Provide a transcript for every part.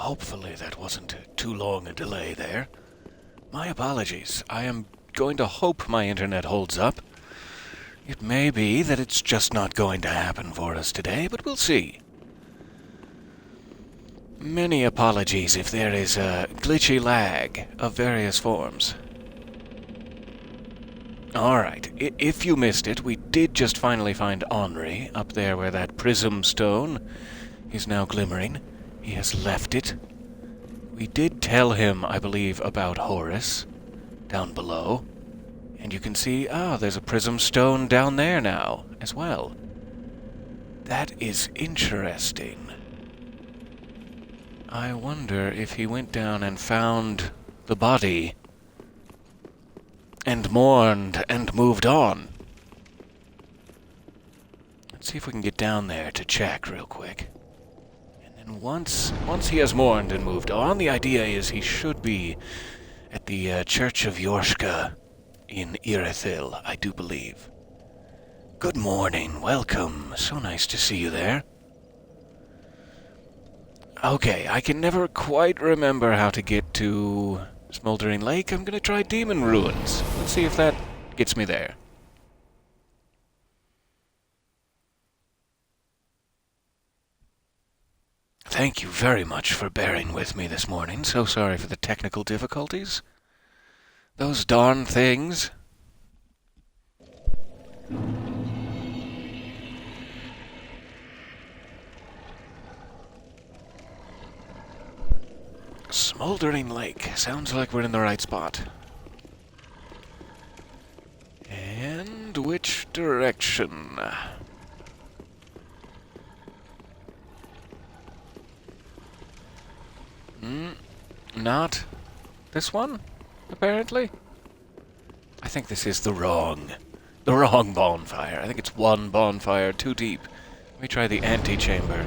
hopefully that wasn't too long a delay there. My apologies. I am going to hope my internet holds up. It may be that it's just not going to happen for us today, but we'll see. Many apologies if there is a glitchy lag of various forms. Alright, if you missed it, we did just finally find Henri up there where that prism stone is now glimmering. He has left it. We did tell him, I believe, about Horus down below. And you can see, there's a prism stone down there now as well. That is interesting. I wonder if he went down and found the body and mourned and moved on. Let's see if we can get down there to check real quick. And then once he has mourned and moved on, the idea is he should be at the Church of Yorshka in Irithyll, I do believe. Good morning, welcome. So nice to see you there. Okay, I can never quite remember how to get to Smouldering Lake. I'm gonna try Demon Ruins. Let's see if that gets me there. Thank you very much for bearing with me this morning. So sorry for the technical difficulties. Those darn things. Smouldering Lake. Sounds like we're in the right spot. And which direction? Not this one, apparently. I think this is the wrong bonfire. I think it's one bonfire too deep. Let me try the antechamber.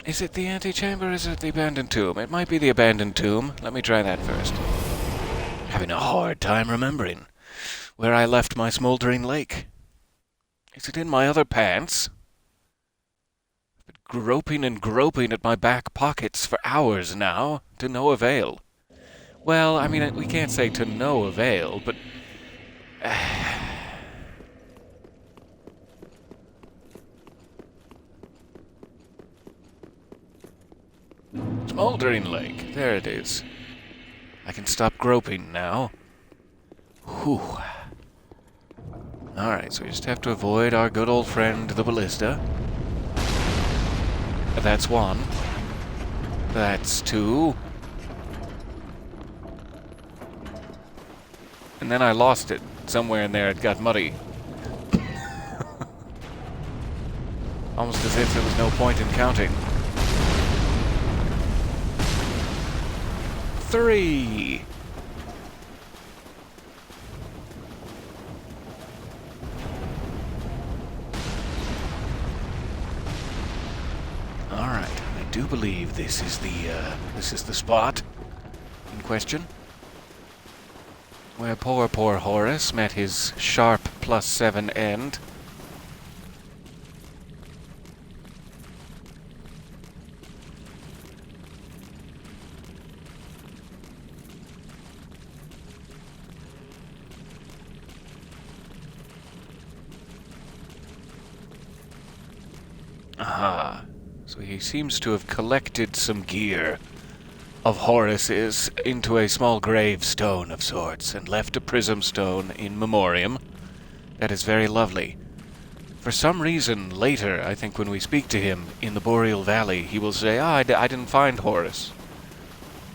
Is it the antechamber or is it the abandoned tomb? It might be the abandoned tomb. Let me try that first. Having a hard time remembering where I left my Smouldering Lake. Is it in my other pants? I've been groping and groping at my back pockets for hours now, to no avail. Well, I mean, we can't say to no avail, but... Smouldering Lake. There it is. I can stop groping now. Whew. Alright, so we just have to avoid our good old friend, the ballista. That's one. That's two. And then I lost it. Somewhere in there it got muddy. Almost as if there was no point in counting. 3. All right, I do believe this is the spot in question where poor Horus met his sharp +7 end. Aha. So he seems to have collected some gear of Horus's into a small gravestone of sorts and left a prism stone in memoriam. That is very lovely. For some reason, later, I think when we speak to him in the Boreal Valley, he will say, I didn't find Horus.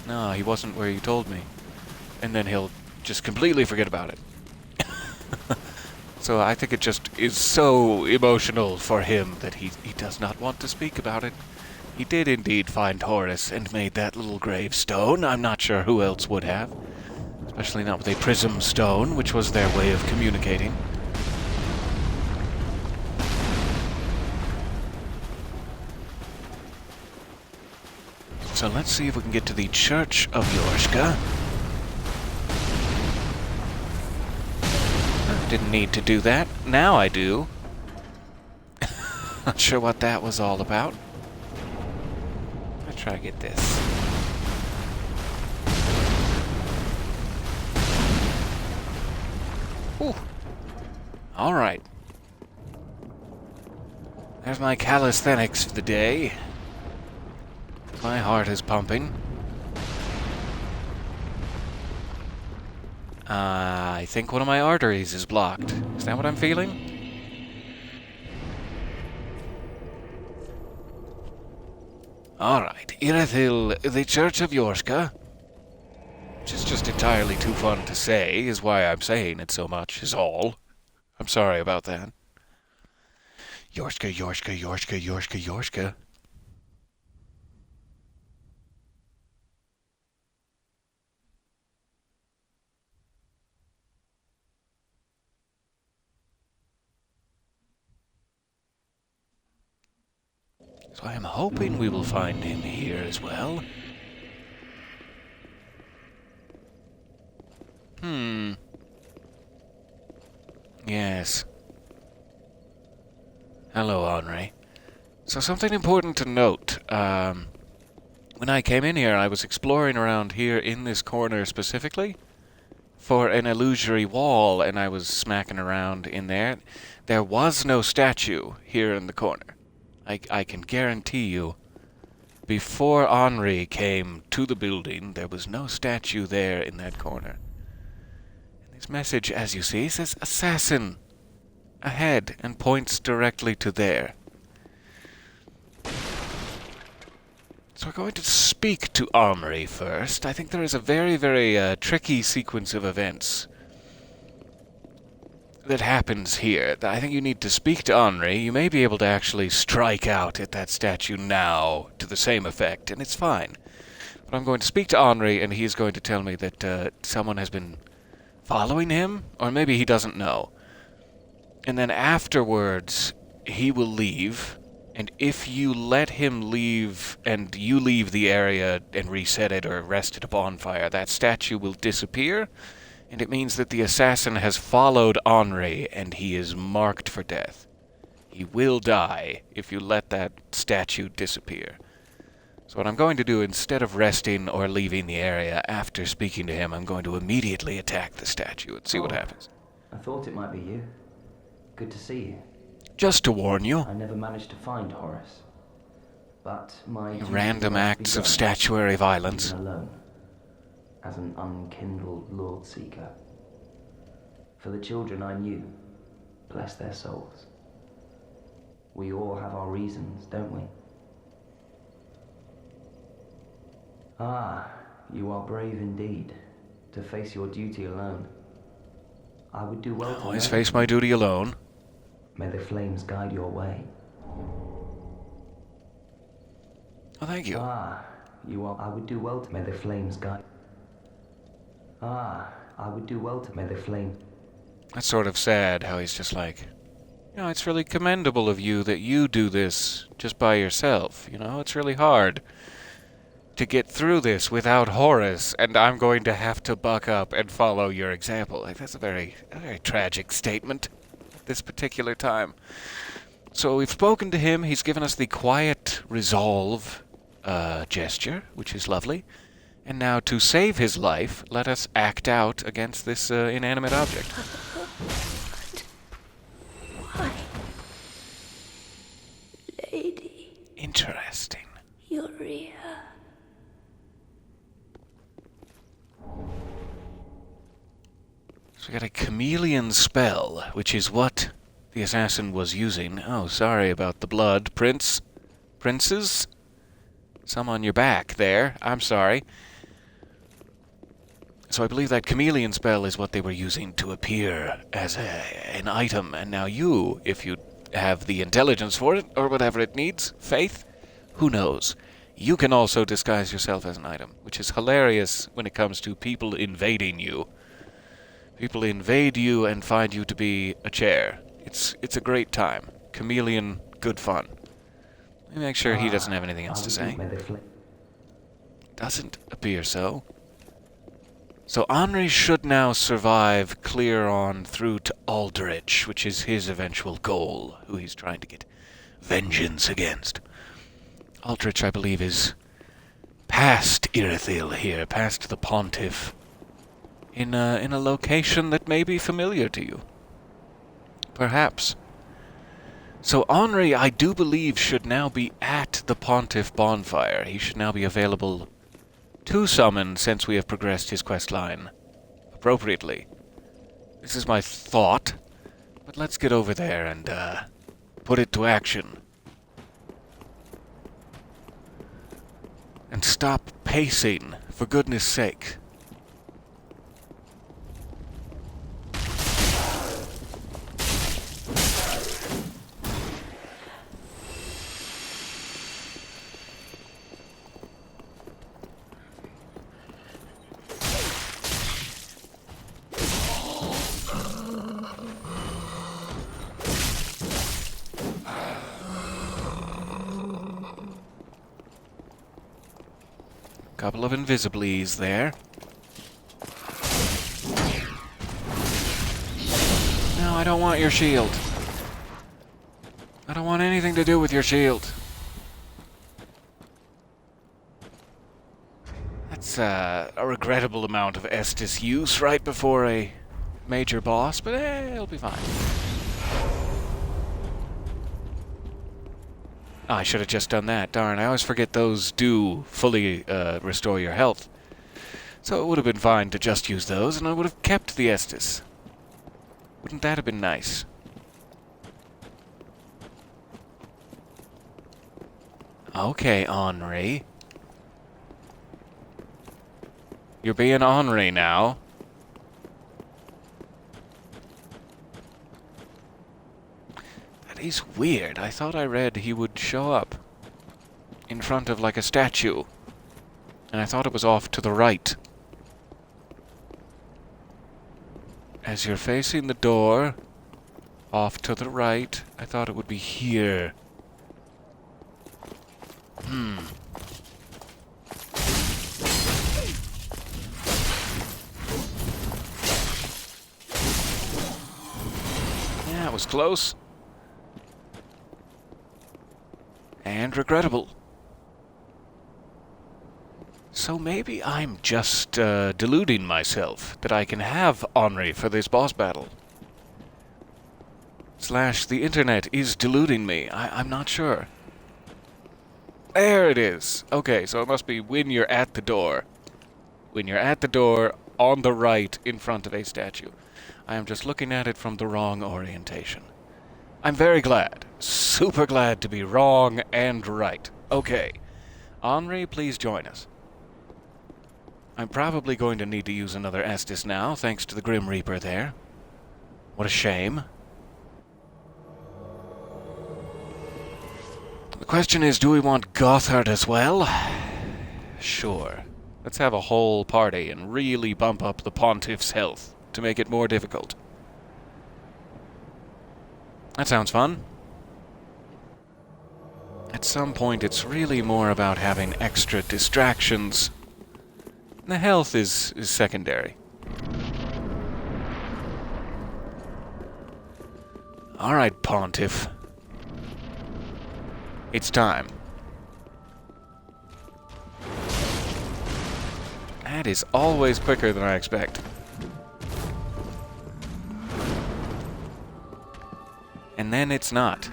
No, he wasn't where you told me. And then he'll just completely forget about it. So I think it just is so emotional for him that he does not want to speak about it. He did indeed find Horus and made that little gravestone. I'm not sure who else would have. Especially not with a prism stone, which was their way of communicating. So let's see if we can get to the Church of Yorshka. Didn't need to do that. Now I do. Not sure what that was all about. I'll try to get this. Ooh. Alright. There's my calisthenics for the day. My heart is pumping. I think one of my arteries is blocked. Is that what I'm feeling? Alright, Irithyll, the Church of Yorska. Which is just entirely too fun to say, is why I'm saying it so much, is all. I'm sorry about that. Yorska, Yorska, Yorska, Yorska, Yorska. So I am hoping we will find him here as well. Yes. Hello, Henri. So something important to note. When I came in here, I was exploring around here in this corner specifically for an illusory wall, and I was smacking around in there. There was no statue here in the corner. I can guarantee you, before Henri came to the building, there was no statue there in that corner. And this message, as you see, says assassin ahead and points directly to there. So we're going to speak to Henri first. I think there is a very, very tricky sequence of events that happens here. I think you need to speak to Henri. You may be able to actually strike out at that statue now to the same effect, and it's fine. But I'm going to speak to Henri, and he's going to tell me that someone has been following him, or maybe he doesn't know. And then afterwards, he will leave, and if you let him leave, and you leave the area and reset it or rest it a bonfire, that statue will disappear. And it means that the assassin has followed Henri, and he is marked for death. He will die if you let that statue disappear. So what I'm going to do, instead of resting or leaving the area after speaking to him, I'm going to immediately attack the statue and see what happens. I thought it might be you. Good to see you. Just to warn you. I never managed to find Horace. But my random acts of statuary violence. Alone. As an unkindled Lord Seeker. For the children I knew, bless their souls. We all have our reasons, don't we? Ah, you are brave indeed, to face your duty alone. I would do well to always face my duty alone. May the flames guide your way. Oh, thank you. Ah, I would do well to may the flames guide. I would do well to may the flame. That's sort of sad how he's just like, it's really commendable of you that you do this just by yourself. It's really hard to get through this without Horace, and I'm going to have to buck up and follow your example. That's a very tragic statement at this particular time. So we've spoken to him. He's given us the quiet resolve gesture, which is lovely. And now, to save his life, let us act out against this inanimate object. Why? Lady. Interesting. Uria. So we got a chameleon spell, which is what the assassin was using. Oh, sorry about the blood, Princes? Some on your back there. I'm sorry. So I believe that chameleon spell is what they were using to appear as an item, and now you, if you have the intelligence for it, or whatever it needs, faith, who knows, you can also disguise yourself as an item, which is hilarious when it comes to people invading you. People invade you and find you to be a chair. It's a great time. Chameleon, good fun. Let me make sure he doesn't have anything else to say. Doesn't appear so. So Henri should now survive clear on through to Aldrich, which is his eventual goal, who he's trying to get vengeance against. Aldrich, I believe, is past Irithyll here, past the Pontiff, in a location that may be familiar to you. Perhaps. So Henri, I do believe, should now be at the Pontiff bonfire. He should now be available to summon since we have progressed his quest line appropriately. This is my thought, but let's get over there and put it to action. And stop pacing, for goodness sake. Couple of invisiblies there. No, I don't want your shield. I don't want anything to do with your shield. That's a regrettable amount of Estus use right before a major boss, but it'll be fine. Oh, I should have just done that. Darn, I always forget those do fully restore your health. So it would have been fine to just use those, and I would have kept the Estus. Wouldn't that have been nice? Okay, Henri. You're being Henri now. He's weird. I thought I read he would show up in front of like a statue. And I thought it was off to the right. As you're facing the door, off to the right, I thought it would be here. Yeah, it was close. And regrettable. So maybe I'm just deluding myself that I can have Henri for this boss battle. / the internet is deluding me. I'm not sure. There it is. Okay, so it must be when you're at the door. When you're at the door, on the right, in front of a statue. I am just looking at it from the wrong orientation. I'm very glad. Super glad to be wrong and right. Okay. Henri, please join us. I'm probably going to need to use another Estus now, thanks to the Grim Reaper there. What a shame. The question is, do we want Gothard as well? Sure. Let's have a whole party and really bump up the Pontiff's health to make it more difficult. That sounds fun. At some point, it's really more about having extra distractions. The health is secondary. Alright, Pontiff. It's time. That is always quicker than I expect. And then it's not.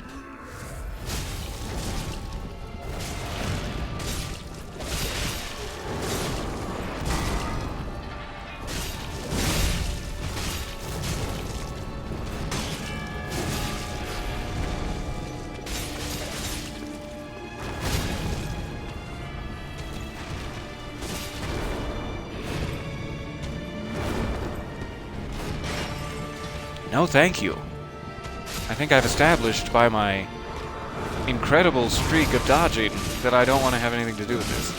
No, thank you. I think I've established by my incredible streak of dodging that I don't want to have anything to do with this.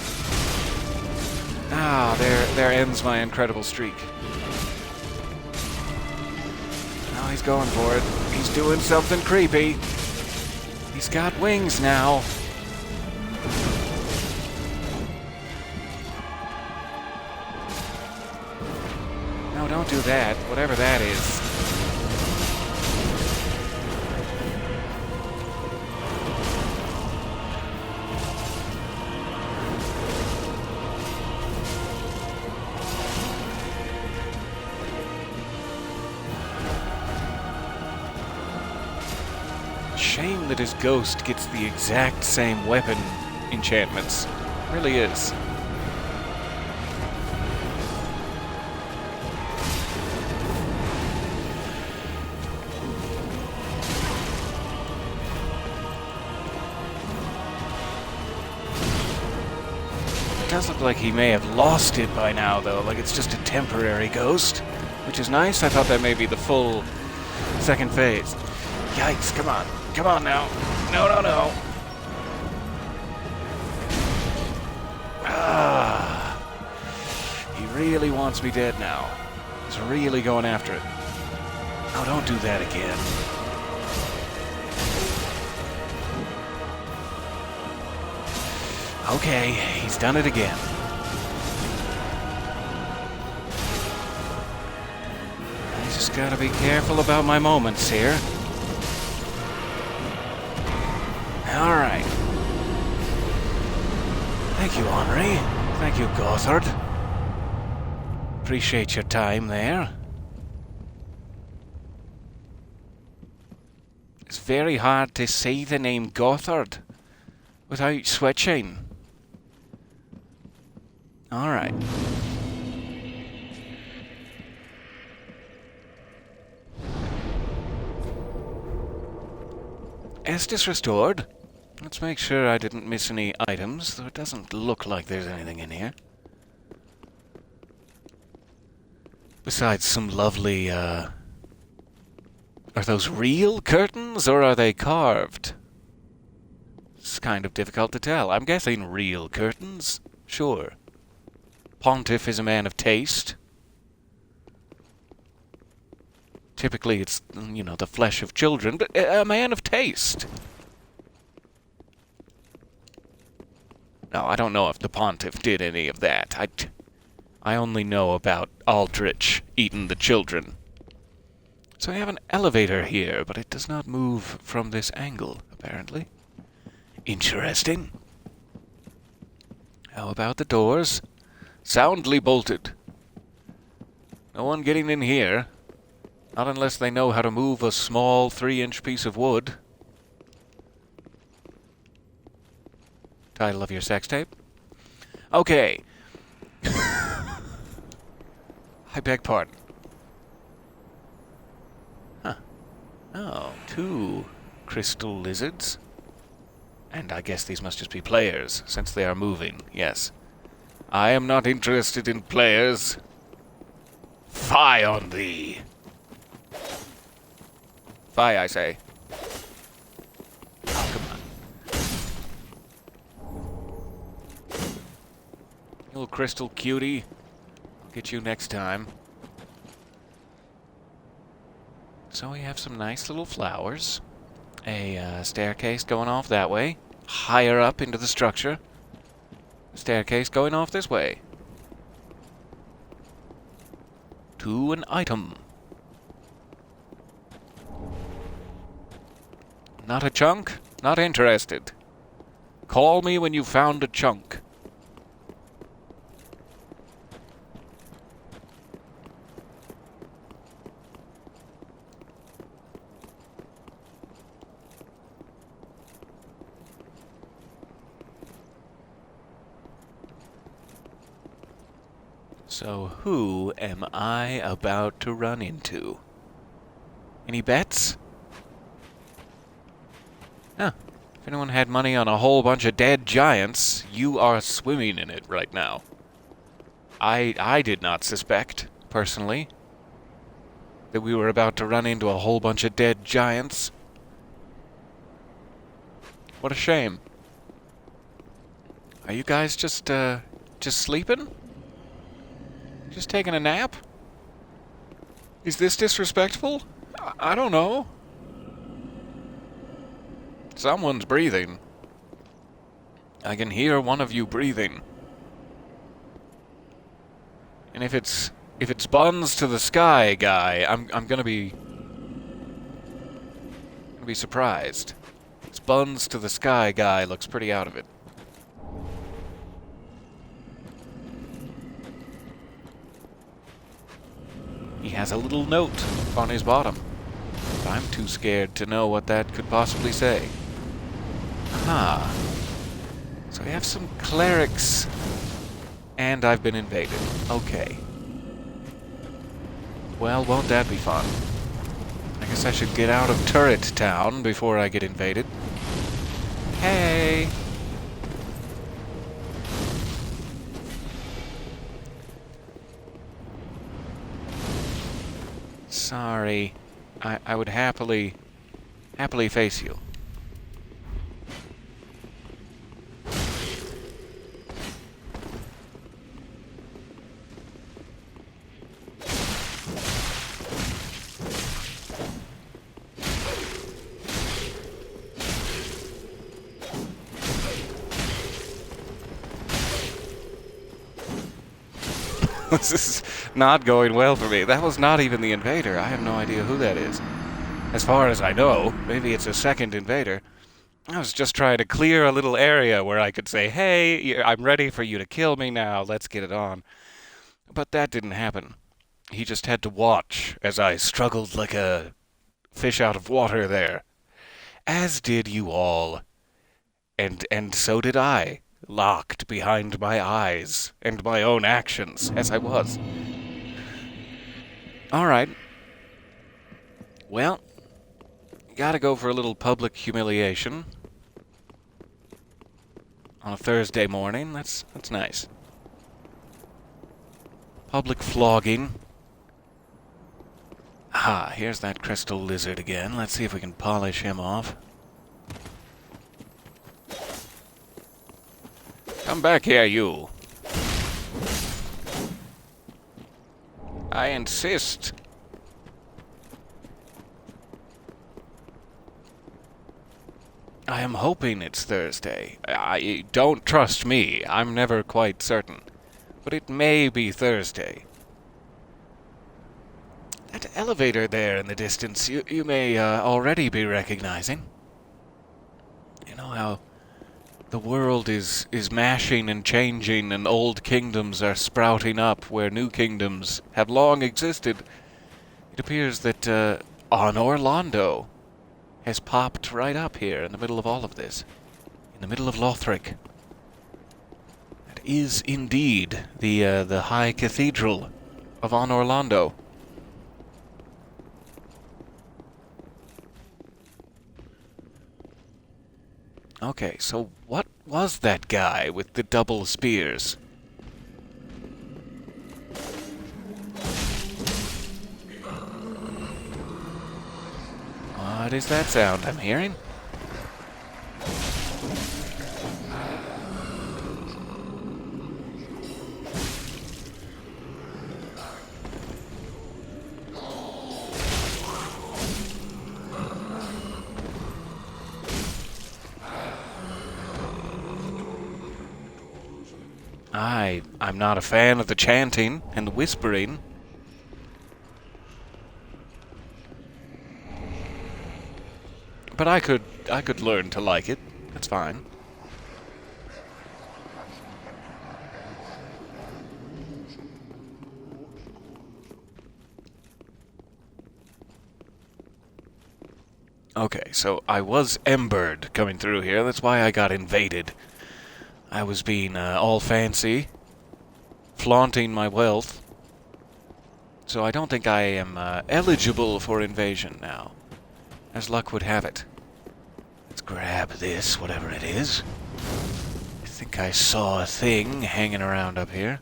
Ah, there ends my incredible streak. Now he's going for it. He's doing something creepy. He's got wings now. No, don't do that. Whatever that is. shame that his ghost gets the exact same weapon enchantments. Really is. It does look like he may have lost it by now, though. Like it's just a temporary ghost, which is nice. I thought that may be the full second phase. Yikes, come on. Come on now. No, no, no. Ah. He really wants me dead now. He's really going after it. Oh, don't do that again. Okay, he's done it again. I just gotta be careful about my moments here. Alright. Thank you, Henri. Thank you, Gothard. Appreciate your time there. It's very hard to say the name Gothard without switching. Alright. Estus restored. Let's make sure I didn't miss any items, though it doesn't look like there's anything in here. Besides some lovely, Are those real curtains, or are they carved? It's kind of difficult to tell. I'm guessing real curtains. Sure. Pontiff is a man of taste. Typically it's, you know, the flesh of children, but a man of taste. No, I don't know if the Pontiff did any of that. I only know about Aldrich eating the children. So we have an elevator here, but it does not move from this angle, apparently. Interesting. How about the doors? Soundly bolted. No one getting in here. Not unless they know how to move a small 3-inch piece of wood. Title of your sex tape? Okay. I beg pardon. Huh. Oh, 2 crystal lizards. And I guess these must just be players, since they are moving, yes. I am not interested in players. Fie on thee. Fie, I say. Oh, come on. You little crystal cutie. I'll get you next time. So we have some nice little flowers. A staircase going off that way. Higher up into the structure. Staircase going off this way. To an item. Not a chunk? Not interested. Call me when you've found a chunk. So who am I about to run into? Any bets? Huh. If anyone had money on a whole bunch of dead giants, you are swimming in it right now. I did not suspect, personally, that we were about to run into a whole bunch of dead giants. What a shame. Are you guys just sleeping? Just taking a nap? Is this disrespectful? I don't know. Someone's breathing. I can hear one of you breathing. And if it's buns to the sky guy, I'm gonna be surprised. This buns to the sky guy looks pretty out of it. He has a little note on his bottom. I'm too scared to know what that could possibly say. Aha. So we have some clerics, and I've been invaded. Okay. Well, won't that be fun? I guess I should get out of Turret Town before I get invaded. Hey! Sorry. I would happily face you. This is not going well for me. That was not even the invader. I have no idea who that is. As far as I know, maybe it's a second invader. I was just trying to clear a little area where I could say, hey, I'm ready for you to kill me now. Let's get it on. But that didn't happen. He just had to watch as I struggled like a fish out of water there. As did you all. And so did I. Locked behind my eyes and my own actions, as I was. Alright. Well, gotta go for a little public humiliation. On a Thursday morning, that's nice. Public flogging. Ah, here's that crystal lizard again. Let's see if we can polish him off. Come back here, you. I insist. I am hoping it's Thursday. I don't trust me. I'm never quite certain. But it may be Thursday. That elevator there in the distance, you may already be recognizing. You know how the world is mashing and changing, and old kingdoms are sprouting up where new kingdoms have long existed. It appears that Anor Londo has popped right up here in the middle of all of this. In the middle of Lothric. That is indeed the High Cathedral of Anor Londo. Okay, so what was that guy with the double spears? What is that sound I'm hearing? I'm not a fan of the chanting and the whispering. But I could learn to like it. That's fine. Okay, so I was embered coming through here. That's why I got invaded. I was being all fancy, flaunting my wealth. So I don't think I am eligible for invasion now, as luck would have it. Let's grab this, whatever it is. I think I saw a thing hanging around up here.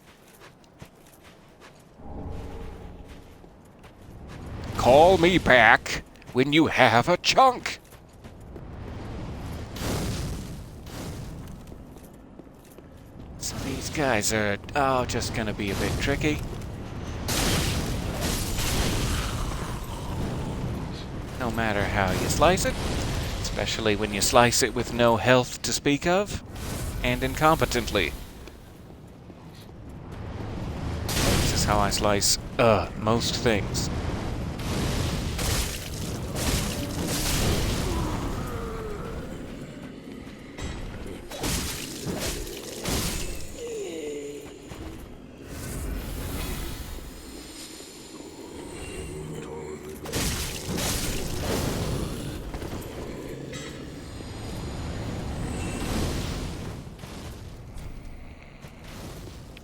Call me back when you have a chunk. So these guys are, just gonna be a bit tricky. No matter how you slice it, especially when you slice it with no health to speak of, and incompetently. This is how I slice, most things.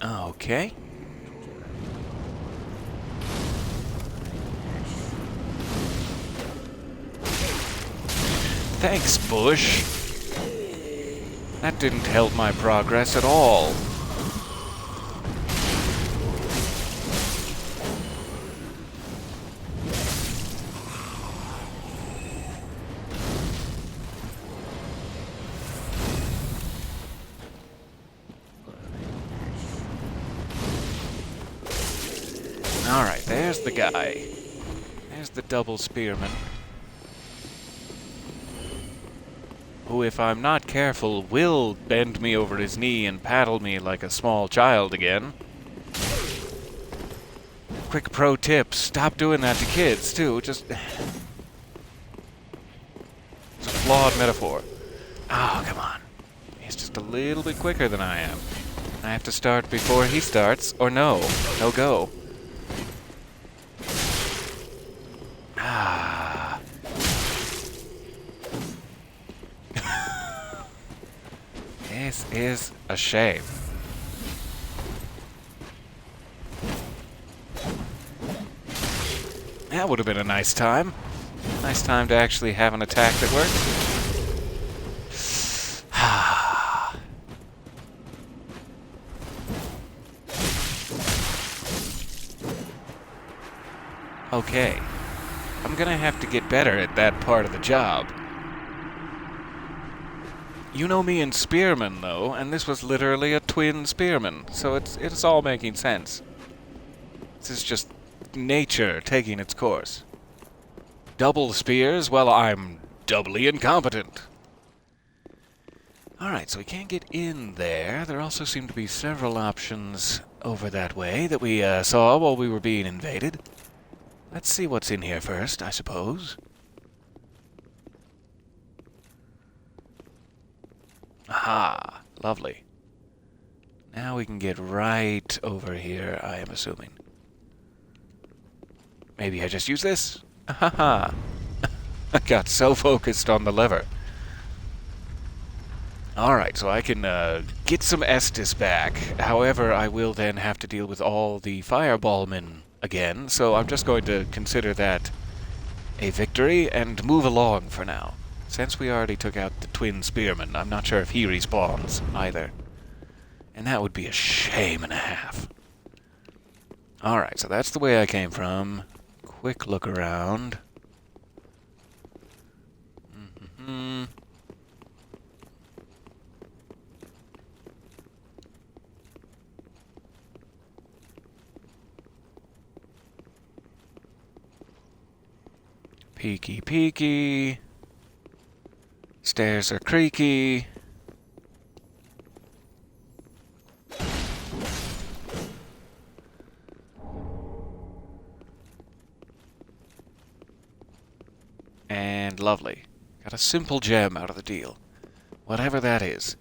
Okay. Thanks, Bush. That didn't help my progress at all. Alright, there's the guy. There's the double spearman. Who, if I'm not careful, will bend me over his knee and paddle me like a small child again. Quick pro tip, stop doing that to kids, too. It's a flawed metaphor. Oh, come on. He's just a little bit quicker than I am. I have to start before he starts, or no go. Ah. This is a shame. That would have been a nice time. Nice time to actually have an attack that worked. Okay. I'm gonna have to get better at that part of the job. You know me and Spearman, though, and this was literally a twin Spearman, so it's all making sense. This is just nature taking its course. Double spears? Well, I'm doubly incompetent. Alright, so we can't get in there. There also seem to be several options over that way that we saw while we were being invaded. Let's see what's in here first, I suppose. Aha, lovely. Now we can get right over here, I am assuming. Maybe I just use this? Haha. I got so focused on the lever. Alright, so I can get some Estus back. However, I will then have to deal with all the fireballmen again, so I'm just going to consider that a victory and move along for now. Since we already took out the twin spearman, I'm not sure if he respawns either. And that would be a shame and a half. Alright, so that's the way I came from. Quick look around. Peeky peeky. Stairs are creaky. And lovely. Got a simple gem out of the deal. Whatever that is.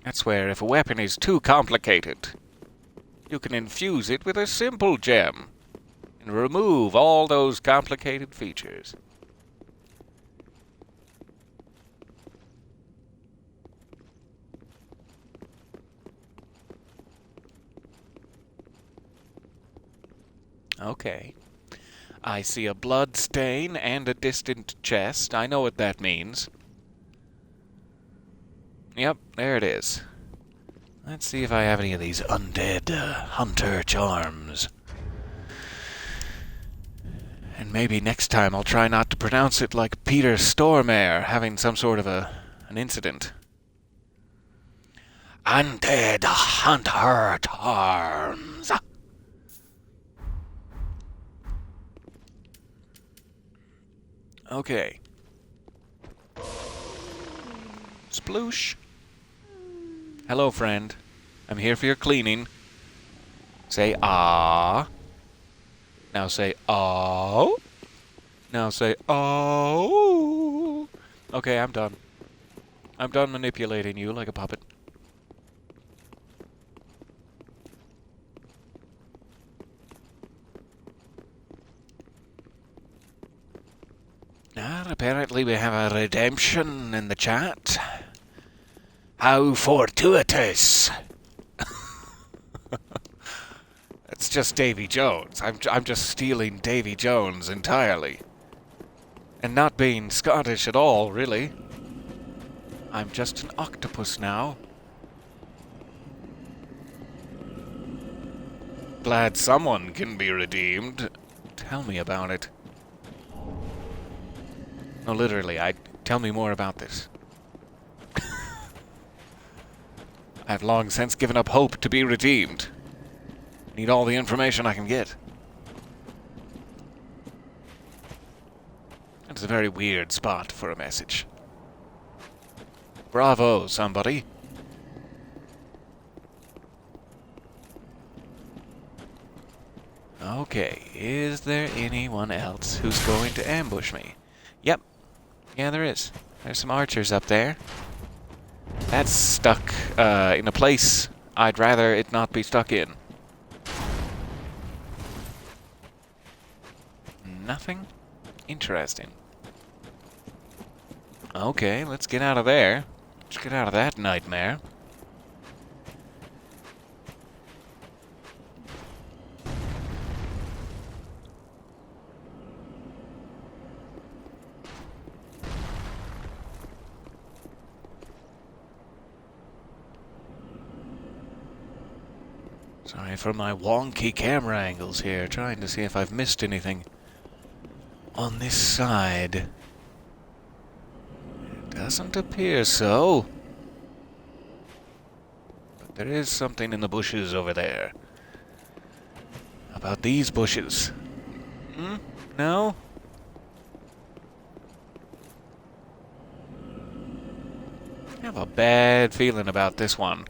That's where if a weapon is too complicated, you can infuse it with a simple gem and remove all those complicated features. Okay. I see a blood stain and a distant chest. I know what that means. Yep, there it is. Let's see if I have any of these undead hunter charms. And maybe next time I'll try not to pronounce it like Peter Stormare having some sort of an incident. Undead hunter charms. Okay. Sploosh. Hello, friend. I'm here for your cleaning. Say ah. Now say oh. Now say oh. Okay, I'm done. I'm done manipulating you like a puppet. And apparently we have a redemption in the chat. How fortuitous! That's just Davy Jones. I'm just stealing Davy Jones entirely. And not being Scottish at all, really. I'm just an octopus now. Glad someone can be redeemed. Tell me about it. No, literally, tell me more about this. I've long since given up hope to be redeemed. Need all the information I can get. That's a very weird spot for a message. Bravo, somebody. Okay, is there anyone else who's going to ambush me? Yep. Yeah, there is. There's some archers up there. That's stuck in a place I'd rather it not be stuck in. Nothing? Interesting. Okay, let's get out of there. Let's get out of that nightmare. Sorry for my wonky camera angles here, trying to see if I've missed anything on this side. It doesn't appear so. But there is something in the bushes over there. How about these bushes? No? I have a bad feeling about this one.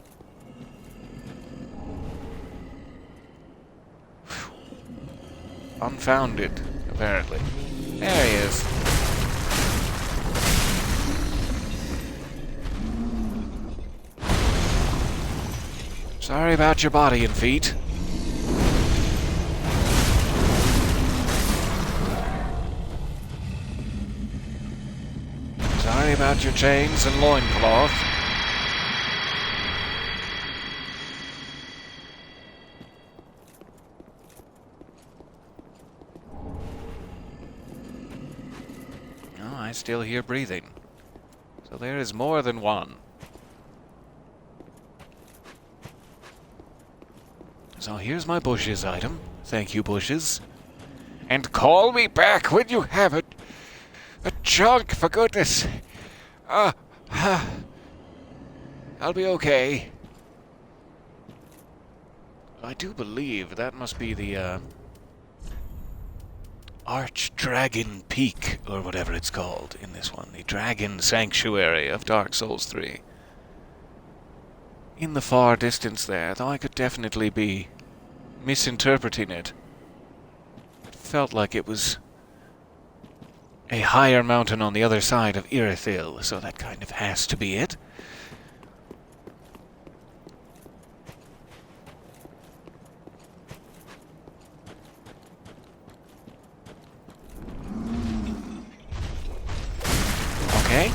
Unfounded, apparently. There he is. Sorry about your body and feet. Sorry about your chains and loincloth. Oh, I still hear breathing. So there is more than one. So here's my bushes item. Thank you, bushes. And call me back when you have it. A chunk, for goodness. I'll be okay. I do believe that must be the, Archdragon Peak, or whatever it's called in this one. The Dragon Sanctuary of Dark Souls 3. In the far distance there, though I could definitely be misinterpreting it. It felt like it was a higher mountain on the other side of Irithyll, so that kind of has to be it. Okay.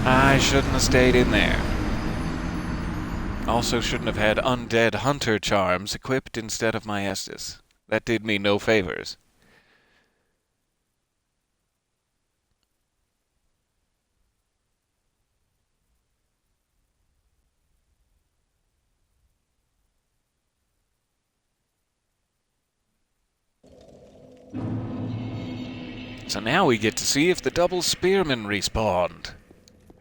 I shouldn't have stayed in there. Also shouldn't have had undead hunter charms equipped instead of my Estus. That did me no favors. So now we get to see if the double spearmen respawned.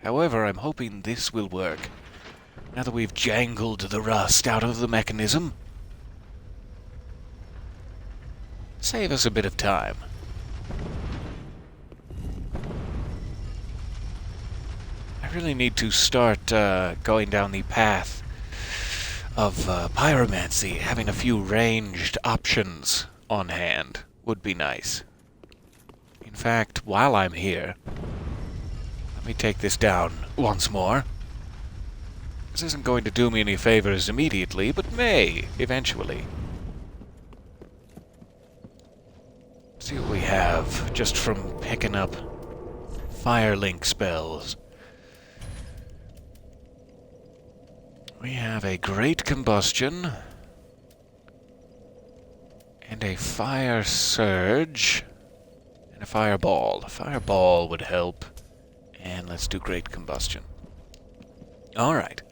However, I'm hoping this will work. Now that we've jangled the rust out of the mechanism. Save us a bit of time. I really need to start going down the path of pyromancy. Having a few ranged options on hand would be nice. In fact, while I'm here, let me take this down once more. This isn't going to do me any favors immediately, but may, eventually. See what we have just from picking up fire link spells. We have a great combustion and a fire surge and a fireball. A fireball would help. And let's do great combustion. Alright.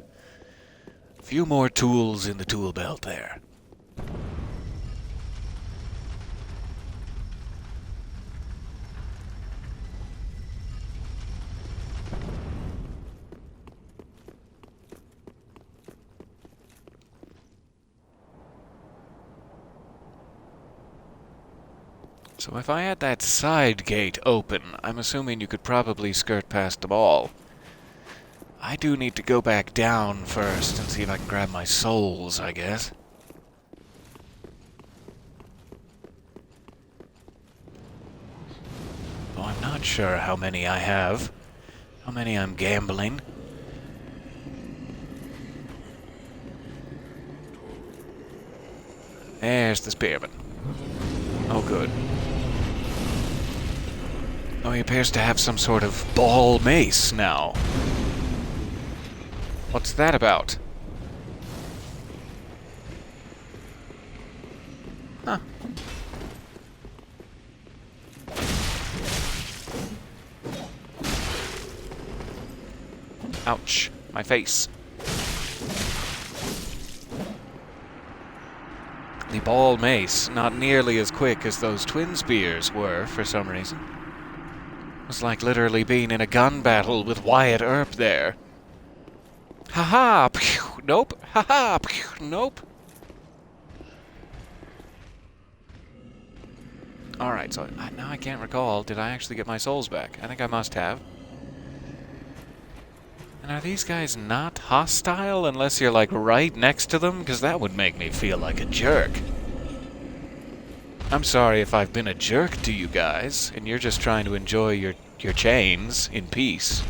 A few more tools in the tool belt there. So if I had that side gate open, I'm assuming you could probably skirt past them all. I do need to go back down first and see if I can grab my souls, I guess. Oh, I'm not sure how many I have. How many I'm gambling. There's the spearman. Oh, good. Oh, he appears to have some sort of ball mace now. What's that about? Huh. Ouch. My face. The ball mace, not nearly as quick as those twin spears were for some reason. It was like literally being in a gun battle with Wyatt Earp there. Ha-ha! Nope! Ha-ha! Nope! Alright, so now I can't recall. Did I actually get my souls back? I think I must have. And are these guys not hostile unless you're like right next to them? Because that would make me feel like a jerk. I'm sorry if I've been a jerk to you guys, and you're just trying to enjoy your chains in peace.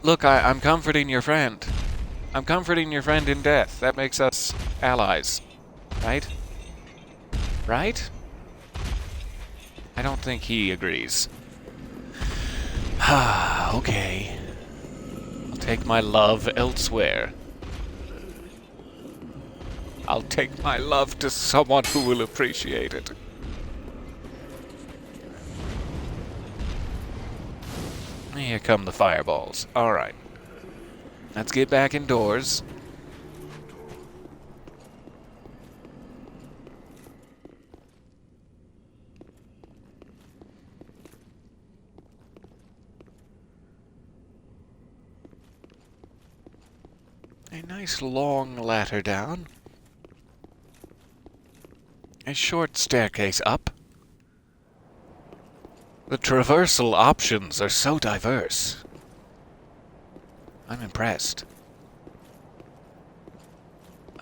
Look, I'm comforting your friend. I'm comforting your friend in death. That makes us allies. Right? Right? I don't think he agrees. Ah, okay. I'll take my love elsewhere. I'll take my love to someone who will appreciate it. Here come the fireballs. Alright. Let's get back indoors. A nice long ladder down. A short staircase up. The traversal options are so diverse. I'm impressed.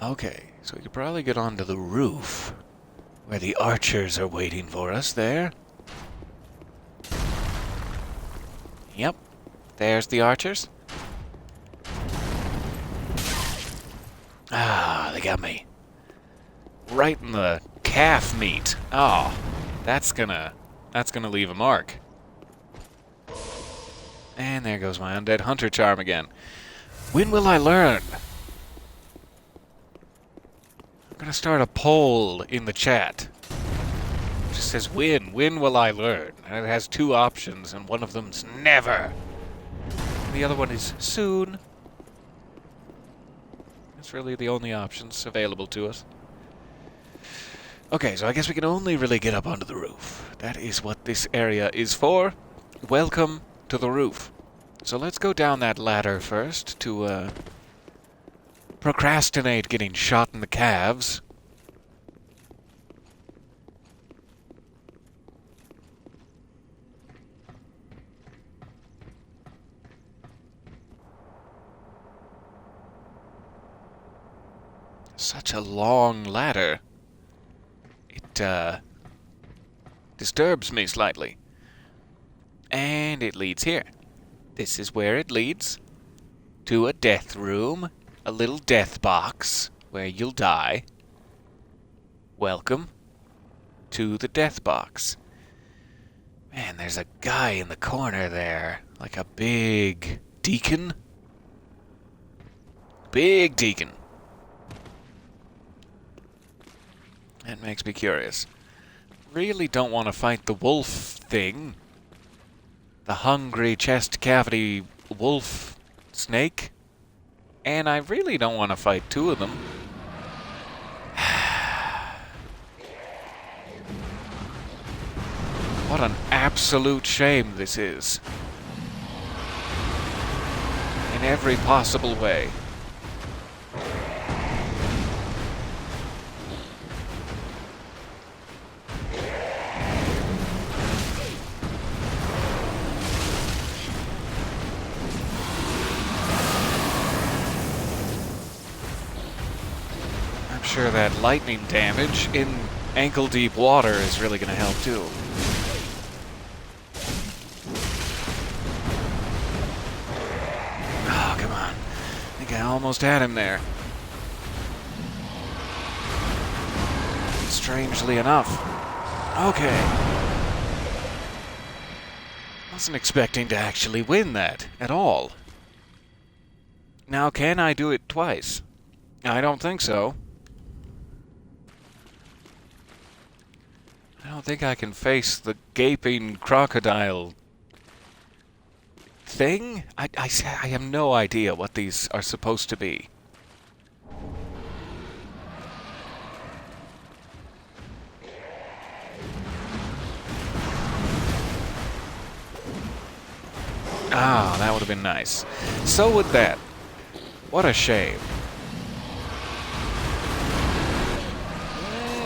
Okay, so we could probably get onto the roof, where the archers are waiting for us there. Yep, there's the archers. Ah, they got me. Right in the calf meat. Oh, that's gonna leave a mark. And there goes my undead hunter charm again. When will I learn? I'm gonna start a poll in the chat. It just says when. When will I learn? And it has two options, and one of them's never. And the other one is soon. That's really the only options available to us. Okay, so I guess we can only really get up onto the roof. That is what this area is for. Welcome to the roof. So let's go down that ladder first to procrastinate getting shot in the calves. Such a long ladder. It disturbs me slightly. And it leads here. This is where it leads. To a death room a little death box where you'll die. Welcome to the death box. Man, there's a guy in the corner there, like a big deacon. Big deacon. That makes me curious. Really don't want to fight the wolf thing. The hungry chest cavity wolf snake. And I really don't want to fight two of them. What an absolute shame this is. In every possible way. I'm sure that lightning damage in ankle-deep water is really going to help too. Oh, come on. I think I almost had him there. Strangely enough. Okay. Wasn't expecting to actually win that at all. Now, can I do it twice? I don't think so. I don't think I can face the gaping crocodile thing. I have no idea what these are supposed to be. Ah, that would have been nice. So would that. What a shame.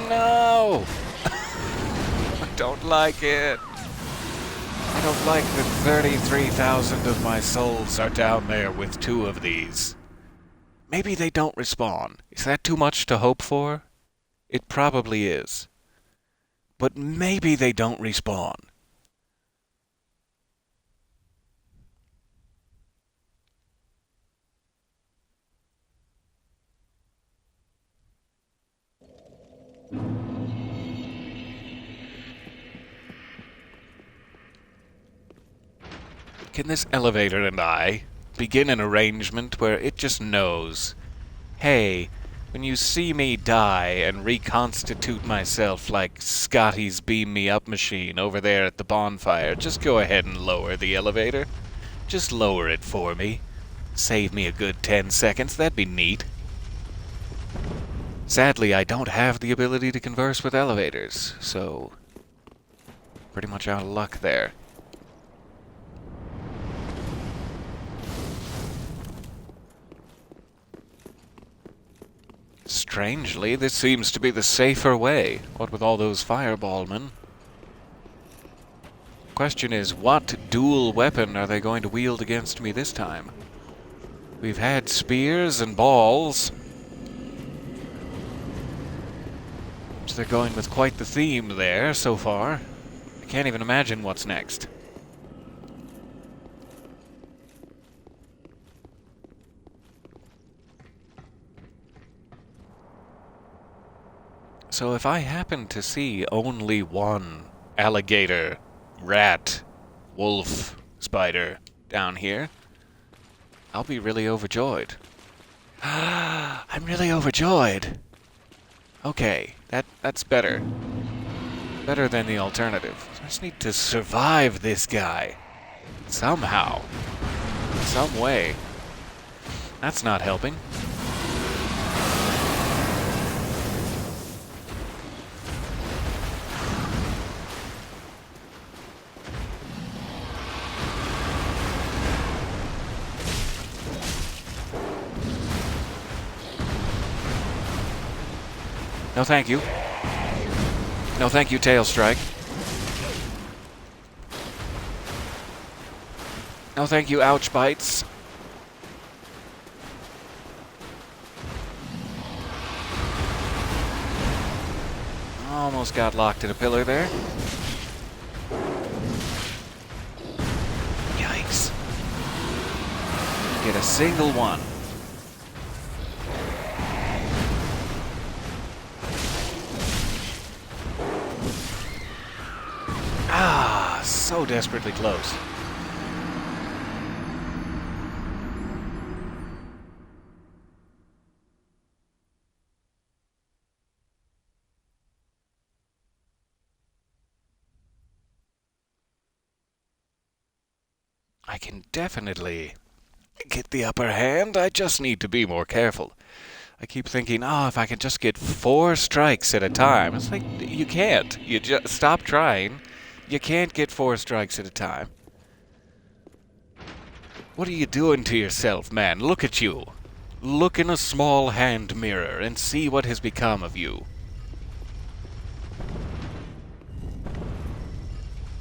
No! I don't like it. I don't like that 33,000 of my souls are down there with two of these. Maybe they don't respawn. Is that too much to hope for? It probably is. But maybe they don't respawn. Can this elevator and I begin an arrangement where it just knows, hey, when you see me die and reconstitute myself like Scotty's beam me up machine over there at the bonfire, just go ahead and lower the elevator. Just lower it for me. Save me a good 10 seconds, that'd be neat. Sadly, I don't have the ability to converse with elevators, so pretty much out of luck there. Strangely, this seems to be the safer way, what with all those fireballmen. Question is, what dual weapon are they going to wield against me this time? We've had spears and balls. So they're going with quite the theme there so far. I can't even imagine what's next. So if I happen to see only one alligator, rat, wolf, spider down here, I'll be really overjoyed. I'm really overjoyed. Okay, that's better. Better than the alternative. I just need to survive this guy. Somehow. Some way. That's not helping. No thank you. No thank you, Tail Strike. No thank you, Ouch Bites. Almost got locked in a pillar there. Yikes. Get a single one. so desperately close. I can definitely get the upper hand. I just need to be more careful. I keep thinking, oh, if I can just get 4 strikes at a time. It's like, you can't. You just stop trying. You can't get 4 strikes at a time. What are you doing to yourself, man? Look at you. Look in a small hand mirror and see what has become of you.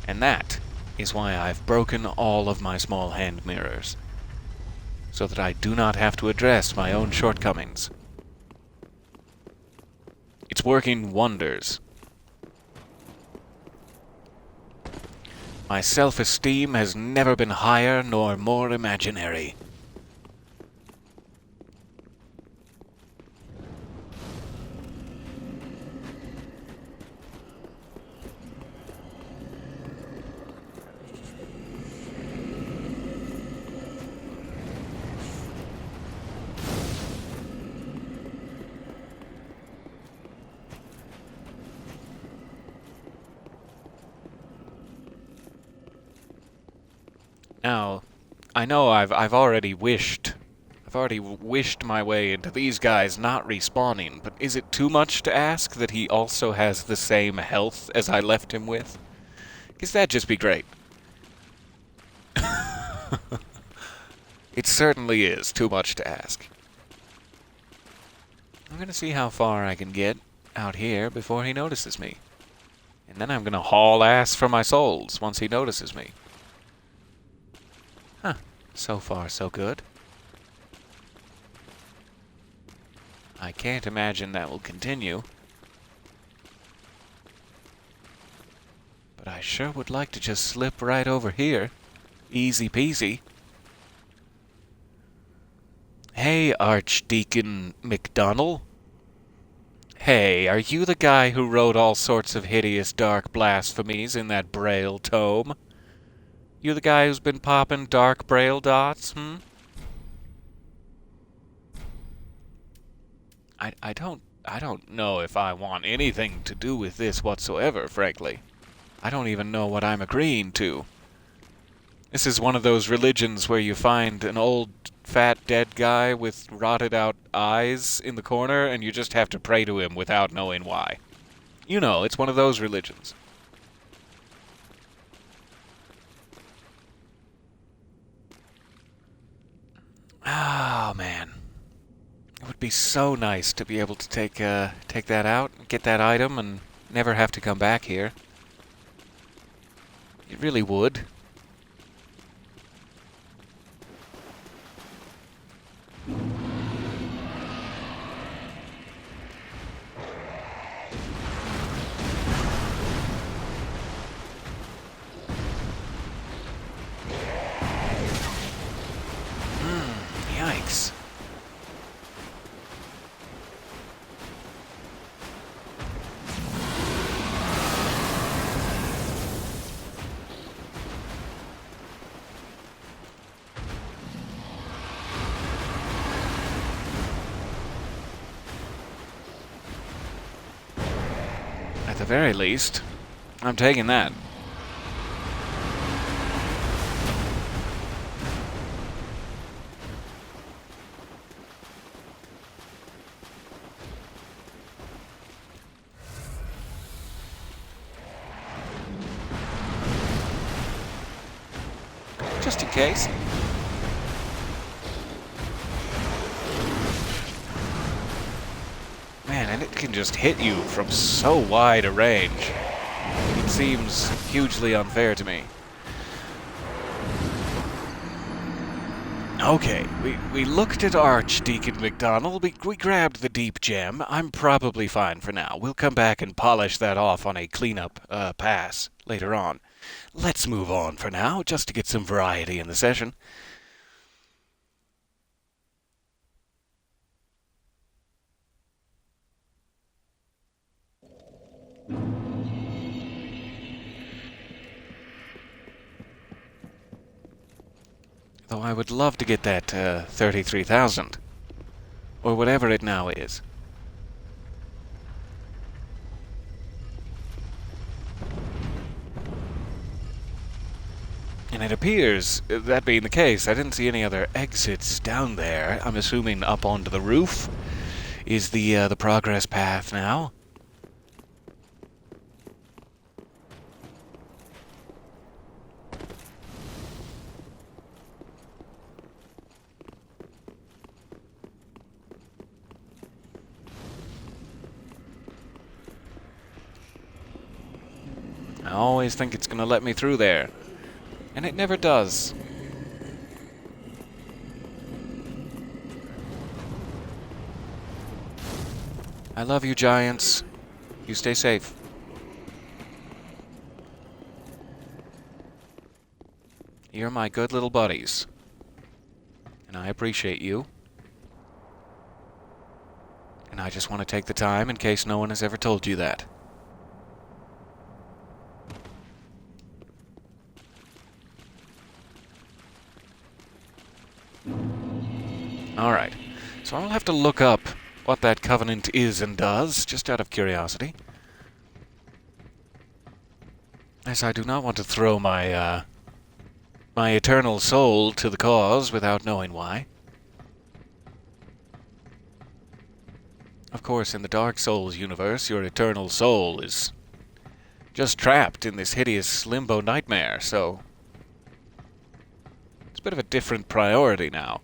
And that is why I've broken all of my small hand mirrors, so that I do not have to address my own shortcomings. It's working wonders. My self-esteem has never been higher nor more imaginary. Now, I know I've already wished my way into these guys not respawning, but is it too much to ask that he also has the same health as I left him with? Because that'd just be great. It certainly is too much to ask. I'm gonna see how far I can get out here before he notices me. And then I'm gonna haul ass for my souls once he notices me. Huh. So far, so good. I can't imagine that will continue. But I sure would like to just slip right over here. Easy peasy. Hey, Archdeacon McDonnell. Hey, are you the guy who wrote all sorts of hideous dark blasphemies in that Braille tome? You the guy who's been popping dark Braille dots, I don't know if I want anything to do with this whatsoever, frankly. I don't even know what I'm agreeing to. This is one of those religions where you find an old, fat, dead guy with rotted out eyes in the corner, and you just have to pray to him without knowing why. You know, it's one of those religions. Oh, man. It would be so nice to be able to take that out, get that item, and never have to come back here. It really would. Yikes. At the very least, I'm taking that. Just in case. Man, and it can just hit you from so wide a range. It seems hugely unfair to me. Okay, we looked at Archdeacon McDonnell, we grabbed the deep gem. I'm probably fine for now. We'll come back and polish that off on a cleanup pass later on. Let's move on for now, just to get some variety in the session. Though I would love to get that 33,000. Or whatever it now is. And it appears, that being the case, I didn't see any other exits down there. I'm assuming up onto the roof is the progress path now. I always think it's going to let me through there. And it never does. I love you, giants. You stay safe. You're my good little buddies. And I appreciate you. And I just want to take the time in case no one has ever told you that. Alright, so I'll have to look up what that covenant is and does, just out of curiosity. As I do not want to throw my, my eternal soul to the cause without knowing why. Of course, in the Dark Souls universe, your eternal soul is just trapped in this hideous limbo nightmare, so it's a bit of a different priority now.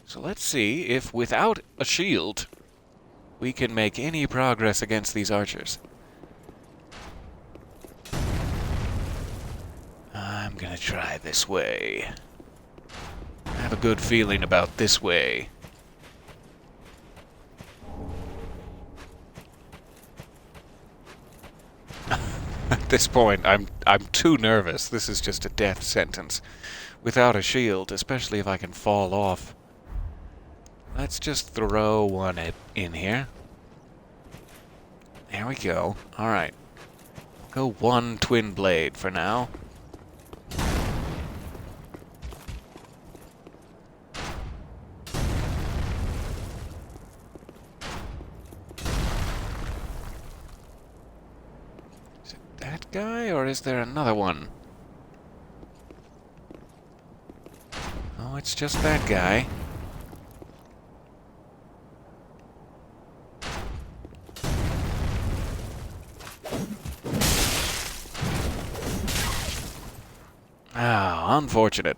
So let's see if, without a shield, we can make any progress against these archers. I'm gonna try this way. I have a good feeling about this way. At this point, I'm too nervous. This is just a death sentence. Without a shield, especially if I can fall off. Let's just throw one in here. There we go. Alright. Go one twin blade for now. Is it that guy, or is there another one? Oh, it's just that guy. Ah, unfortunate.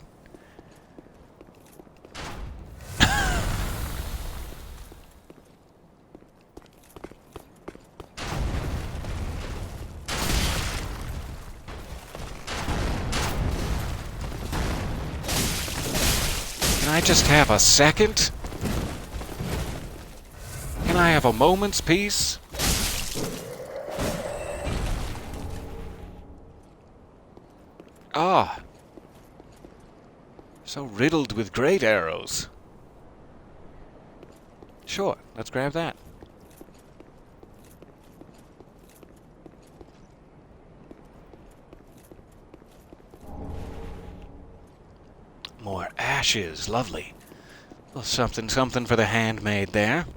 Can I just have a second? Can I have a moment's peace? Ah. So riddled with great arrows. Sure, let's grab that. More ashes, lovely. Well, something for the handmaid there.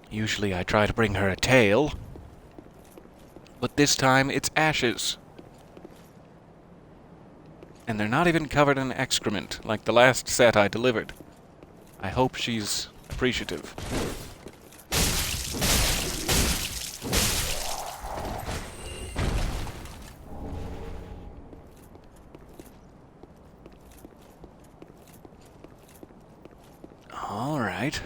Usually I try to bring her a tail, but this time it's ashes. And they're not even covered in excrement, like the last set I delivered. I hope she's appreciative. All right.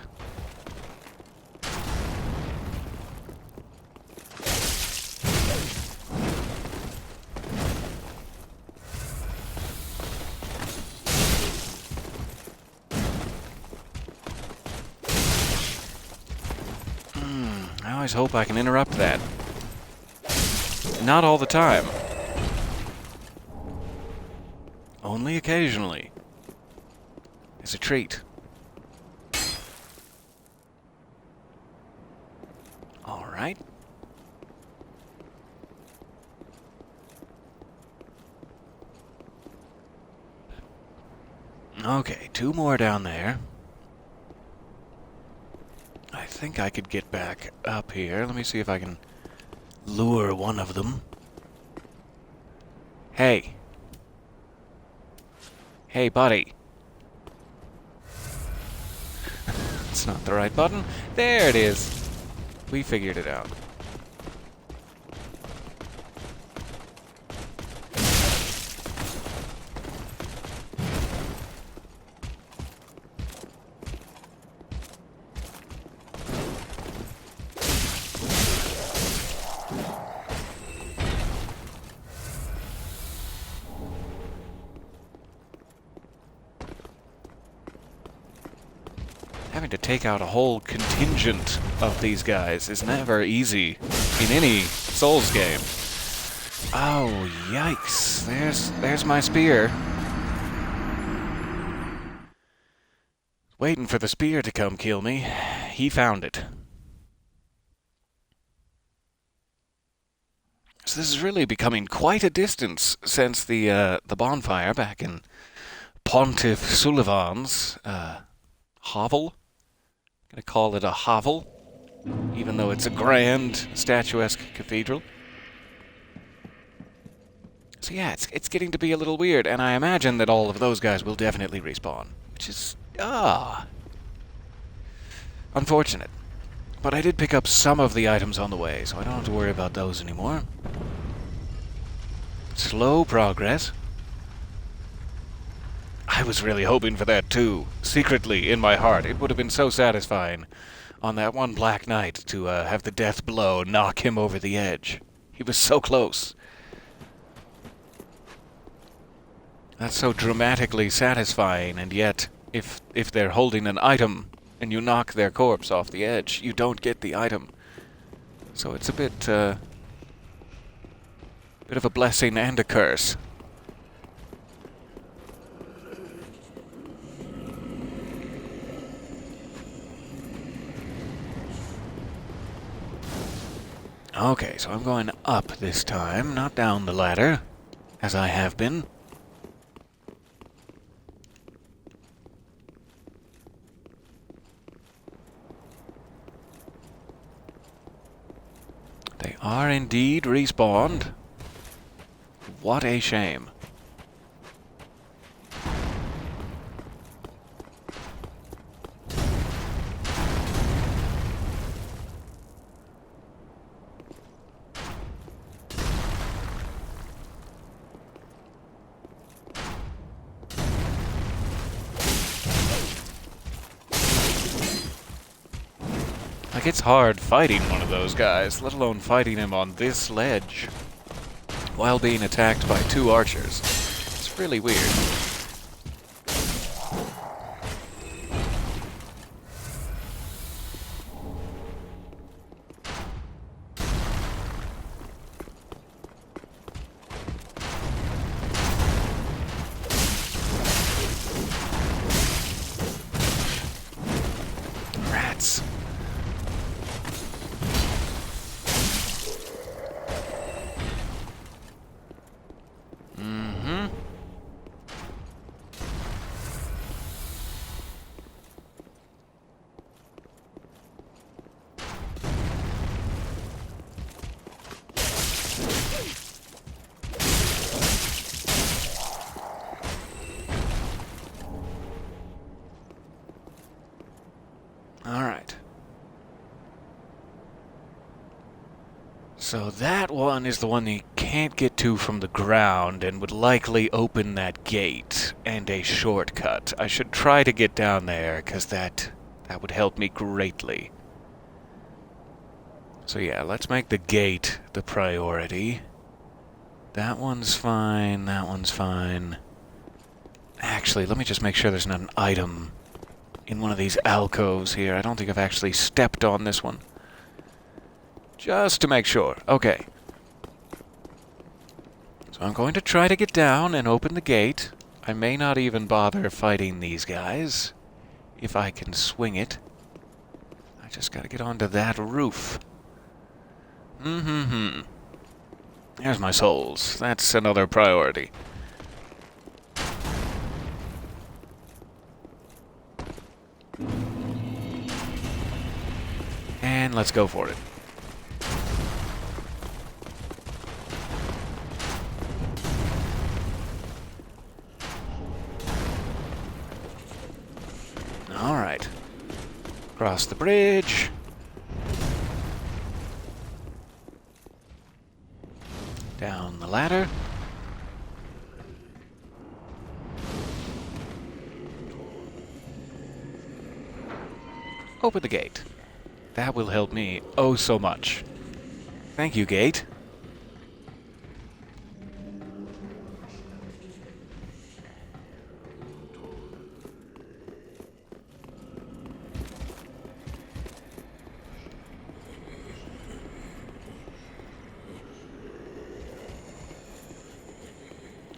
I always hope I can interrupt that. Not all the time. Only occasionally. It's a treat. Alright. Okay, 2 more down there. I think I could get back up here. Let me see if I can lure one of them. Hey. Hey, buddy. It's not the right button. There it is. We figured it out. Having to take out a whole contingent of these guys is never easy in any Souls game. Oh, yikes. There's my spear. Waiting for the spear to come kill me. He found it. So this is really becoming quite a distance since the bonfire back in Pontiff Sullivan's hovel. Gonna call it a hovel, even though it's a grand, statuesque cathedral. So yeah, it's getting to be a little weird, and I imagine that all of those guys will definitely respawn, which is, unfortunate. But I did pick up some of the items on the way, so I don't have to worry about those anymore. Slow progress. I was really hoping for that too, secretly in my heart. It would have been so satisfying on that one Black Knight to have the death blow knock him over the edge. He was so close. That's so dramatically satisfying, and yet, if they're holding an item and you knock their corpse off the edge, you don't get the item. So it's a bit of a blessing and a curse. Okay, so I'm going up this time, not down the ladder, as I have been. They are indeed respawned. What a shame. Like, it's hard fighting one of those guys, let alone fighting him on this ledge, while being attacked by 2 archers. It's really weird. Rats. Alright. So that one is the one you can't get to from the ground and would likely open that gate and a shortcut. I should try to get down there, because that would help me greatly. So yeah, let's make the gate the priority. That one's fine, that one's fine. Actually, let me just make sure there's not an item in one of these alcoves here. I don't think I've actually stepped on this one. Just to make sure. Okay. So I'm going to try to get down and open the gate. I may not even bother fighting these guys, if I can swing it. I just gotta get onto that roof. Mm-hmm. There's my souls. That's another priority. And let's go for it. Alright. Cross the bridge. Down the ladder. Open the gate. That will help me oh so much. Thank you, gate.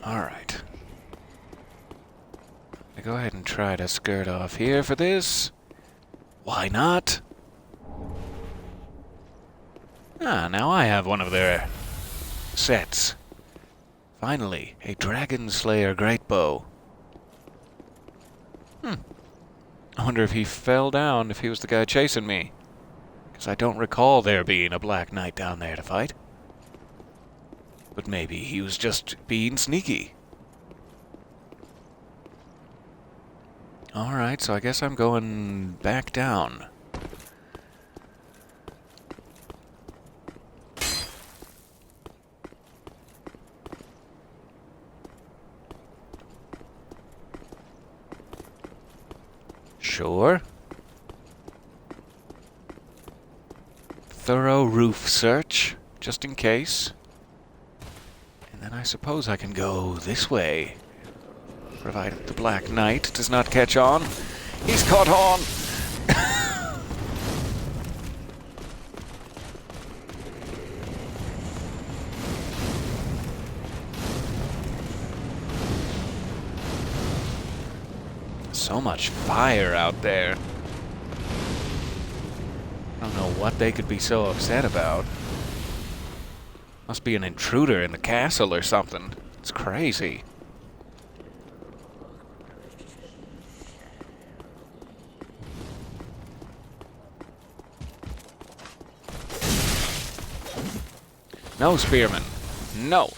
Alright. I go ahead and try to skirt off here for this. Why not? Ah, now I have one of their sets. Finally, a Dragon Slayer Greatbow. I wonder if he fell down, if he was the guy chasing me. Because I don't recall there being a Black Knight down there to fight. But maybe he was just being sneaky. Alright, so I guess I'm going back down. Sure. Thorough roof search, just in case. And then I suppose I can go this way. Provided the Black Knight does not catch on. He's caught on! So much fire out there. I don't know what they could be so upset about. Must be an intruder in the castle or something. It's crazy. No, spearman. No.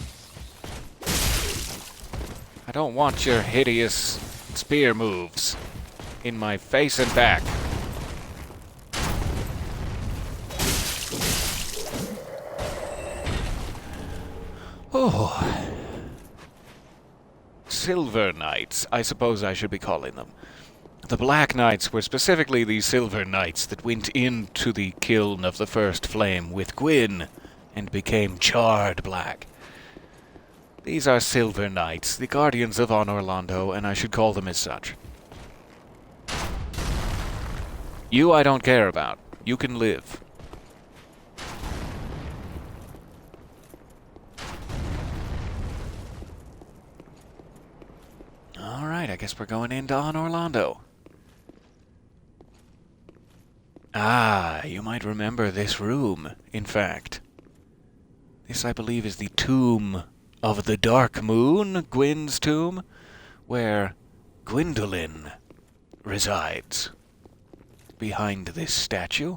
I don't want your hideous spear moves in my face and back. Oh. Silver Knights, I suppose I should be calling them. The Black Knights were specifically the Silver Knights that went into the kiln of the First Flame with Gwyn and became charred black. These are Silver Knights, the guardians of Anor Londo, and I should call them as such. You I don't care about. You can live. Alright, I guess we're going into Anor Londo. Ah, you might remember this room, in fact. This, I believe, is the tomb of the Dark Moon, Gwyn's tomb, where Gwyndolin resides. Behind this statue.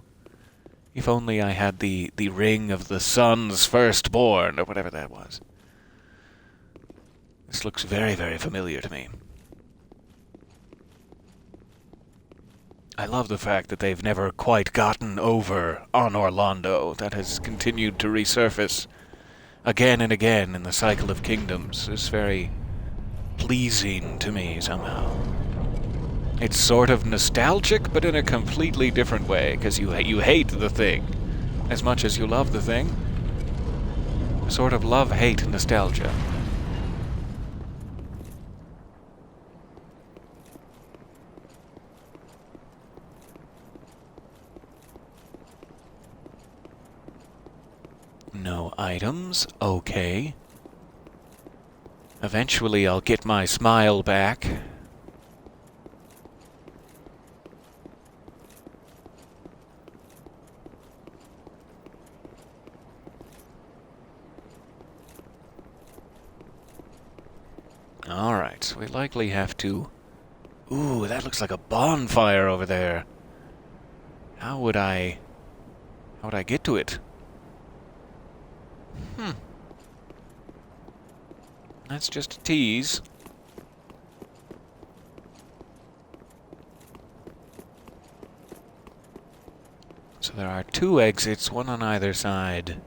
If only I had the ring of the sun's firstborn, or whatever that was. This looks very, very familiar to me. I love the fact that they've never quite gotten over Anor Londo. That has continued to resurface again and again in the cycle of kingdoms. It's very pleasing to me somehow. It's sort of nostalgic, but in a completely different way, because you hate the thing as much as you love the thing. A sort of love-hate nostalgia. No items, okay. Eventually I'll get my smile back. Alright, we likely have to... Ooh, that looks like a bonfire over there. How would I get to it? That's just a tease. So there are 2 exits, one on either side.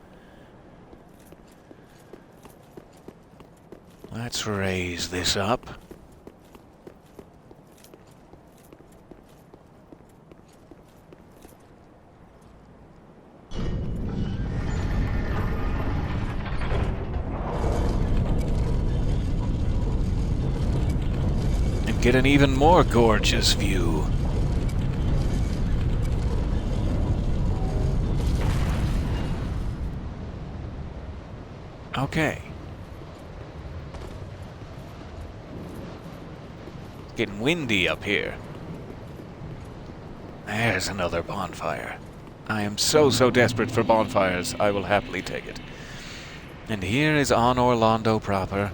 Let's raise this up. And get an even more gorgeous view. Okay. It's getting windy up here. There's another bonfire. I am so desperate for bonfires, I will happily take it. And here is Anor Londo proper.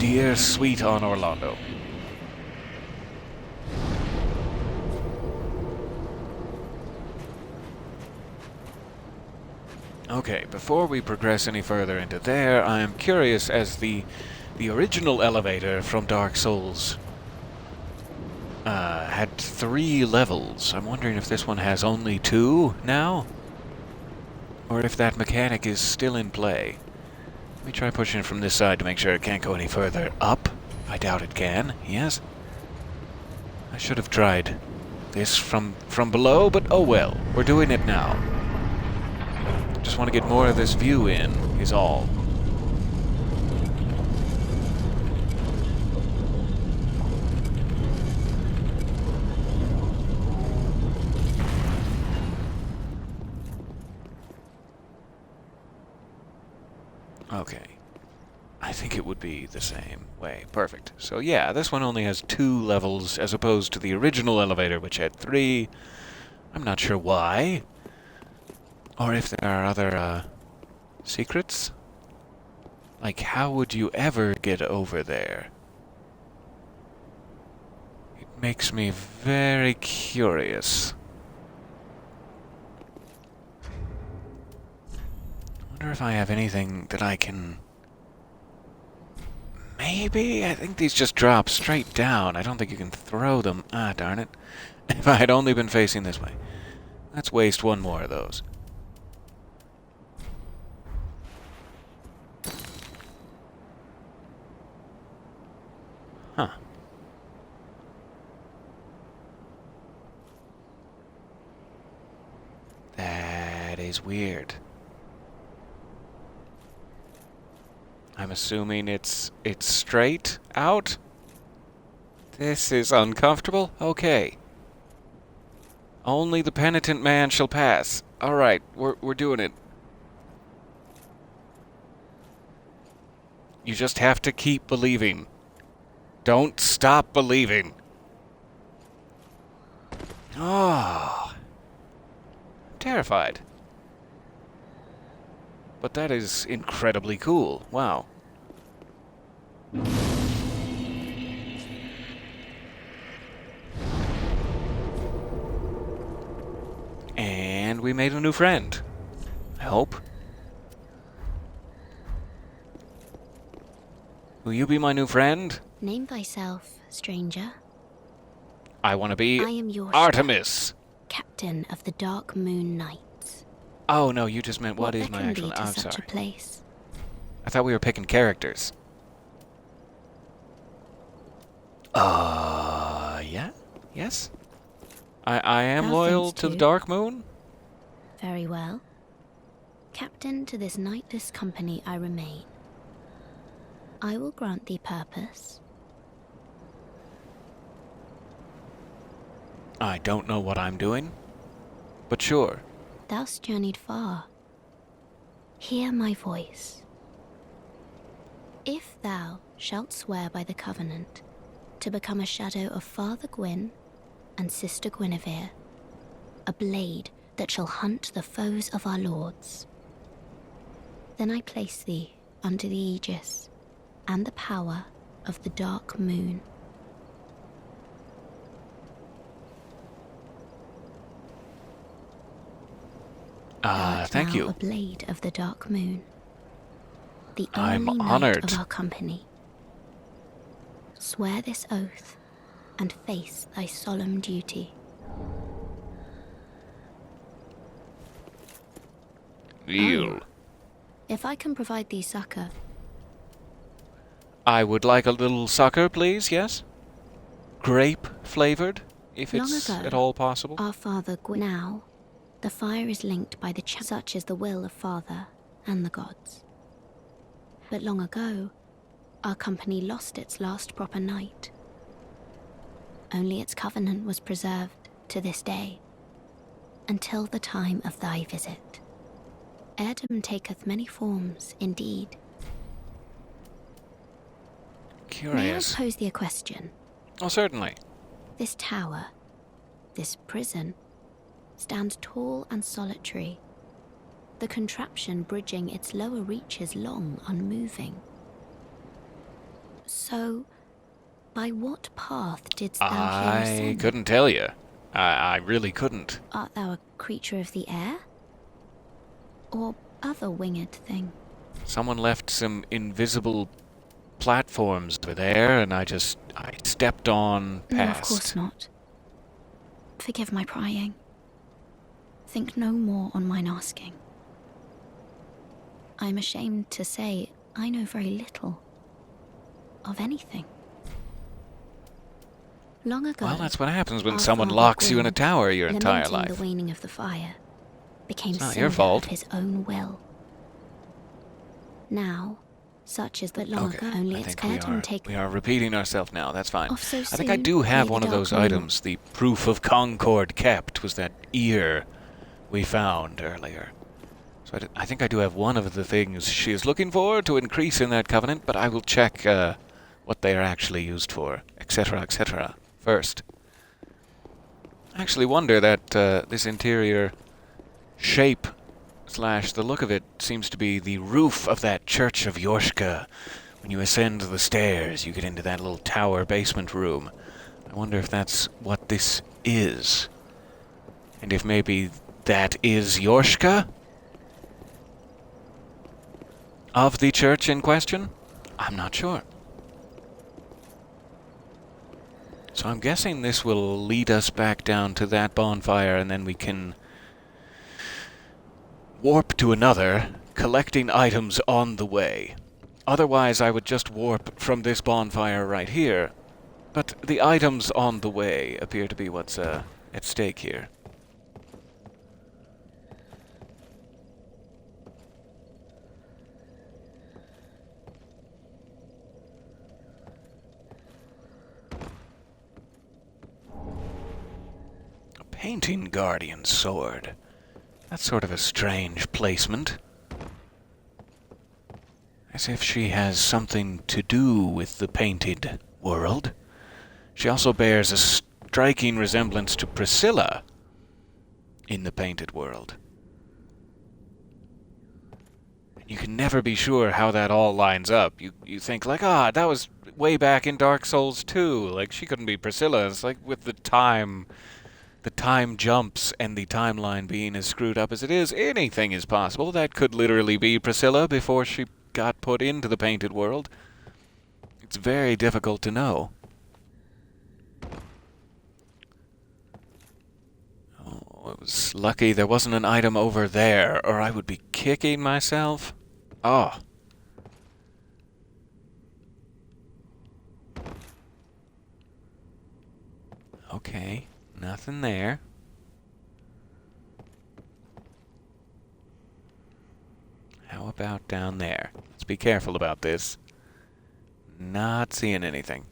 Dear sweet Anor Londo. Okay, before we progress any further into there, I am curious, as the original elevator from Dark Souls had 3 levels. I'm wondering if this one has only 2 now? Or if that mechanic is still in play. Let me try pushing it from this side to make sure it can't go any further up. I doubt it can. Yes? I should have tried this from below, but oh well. We're doing it now. Just want to get more of this view in, is all. Okay. I think it would be the same way. Perfect. So yeah, this one only has 2 levels as opposed to the original elevator, which had 3. I'm not sure why. Or if there are other, secrets? Like, how would you ever get over there? It makes me very curious. I wonder if I have anything that I can... Maybe? I think these just drop straight down. I don't think you can throw them. Ah, darn it. If I had only been facing this way. Let's waste one more of those. Huh. That is weird. I'm assuming it's straight out? This is uncomfortable? Okay. Only the penitent man shall pass. Alright, we're doing it. You just have to keep believing. Don't stop believing. Oh. I'm terrified. But that is incredibly cool. Wow. And we made a new friend. I hope. Will you be my new friend? Name thyself, stranger. I want to be I am your Artemis. captain of the Dark Moon Knights. Oh no, you just meant what is my actual... I'm such sorry. a place? I thought we were picking characters. Yeah? Yes? I am Thou loyal thinks to the too. Dark Moon? Very well. Captain to this knightless company I remain. I will grant thee purpose. I don't know what I'm doing, but sure. Thou'st journeyed far. Hear my voice. If thou shalt swear by the covenant to become a shadow of Father Gwyn and Sister Guinevere, a blade that shall hunt the foes of our lords, then I place thee under the aegis and the power of the dark moon. Thank Thou you. a blade of the dark moon, the I'm only honored. knight of our company. Swear this oath and face thy solemn duty. You. If I can provide thee succor, I would like a little sucker, please, yes? Grape flavored, if Long it's ago, at all possible. our father now, the fire is linked by the such is the will of father and the gods. But long ago, our company lost its last proper knight. Only its covenant was preserved to this day, until the time of thy visit. Heirdom taketh many forms, indeed. May I Curious. pose thee a question? Oh, certainly. This tower, this prison, stands tall and solitary, the contraption bridging its lower reaches long unmoving. So, by what path didst thou here I ascend? couldn't tell you. I really couldn't. Art thou a creature of the air? Or other winged thing? Someone left some invisible platforms over there, and I stepped on past. No, of course not. Forgive my prying. Think no more on mine asking. I am ashamed to say I know very little of anything. Long ago, Well, that's what happens when our someone father locks you in a Gwyn, tower your entire lamenting life. the waning of the fire, became It's not cinder your fault. of his own will. Now, such is that long Okay, ago, only I its think we heirdom are, take we are repeating ourselves now. That's fine. off so I think I soon, do have may one the of those dark moon- items. The proof of concord kept was that ear we found earlier. So I think I do have one of the things she is looking for to increase in that covenant, but I will check what they are actually used for, etc., first. I actually wonder that this interior shape / the look of it seems to be the roof of that church of Yorshka. When you ascend the stairs, you get into that little tower basement room. I wonder if that's what this is. And if maybe that is Yorshka? Of the church in question? I'm not sure. So I'm guessing this will lead us back down to that bonfire, and then we can warp to another, collecting items on the way. Otherwise, I would just warp from this bonfire right here. But the items on the way appear to be what's at stake here. A painting guardian sword. That's sort of a strange placement. As if she has something to do with the painted world. She also bears a striking resemblance to Priscilla in the painted world. You can never be sure how that all lines up. You think like, that was way back in Dark Souls 2. Like, she couldn't be Priscilla. It's like with the time jumps and the timeline being as screwed up as it is, anything is possible. That could literally be Priscilla before she got put into the painted world. It's very difficult to know. Oh, it was lucky there wasn't an item over there, or I would be kicking myself. Oh. Okay, nothing there. How about down there? Let's be careful about this. Not seeing anything.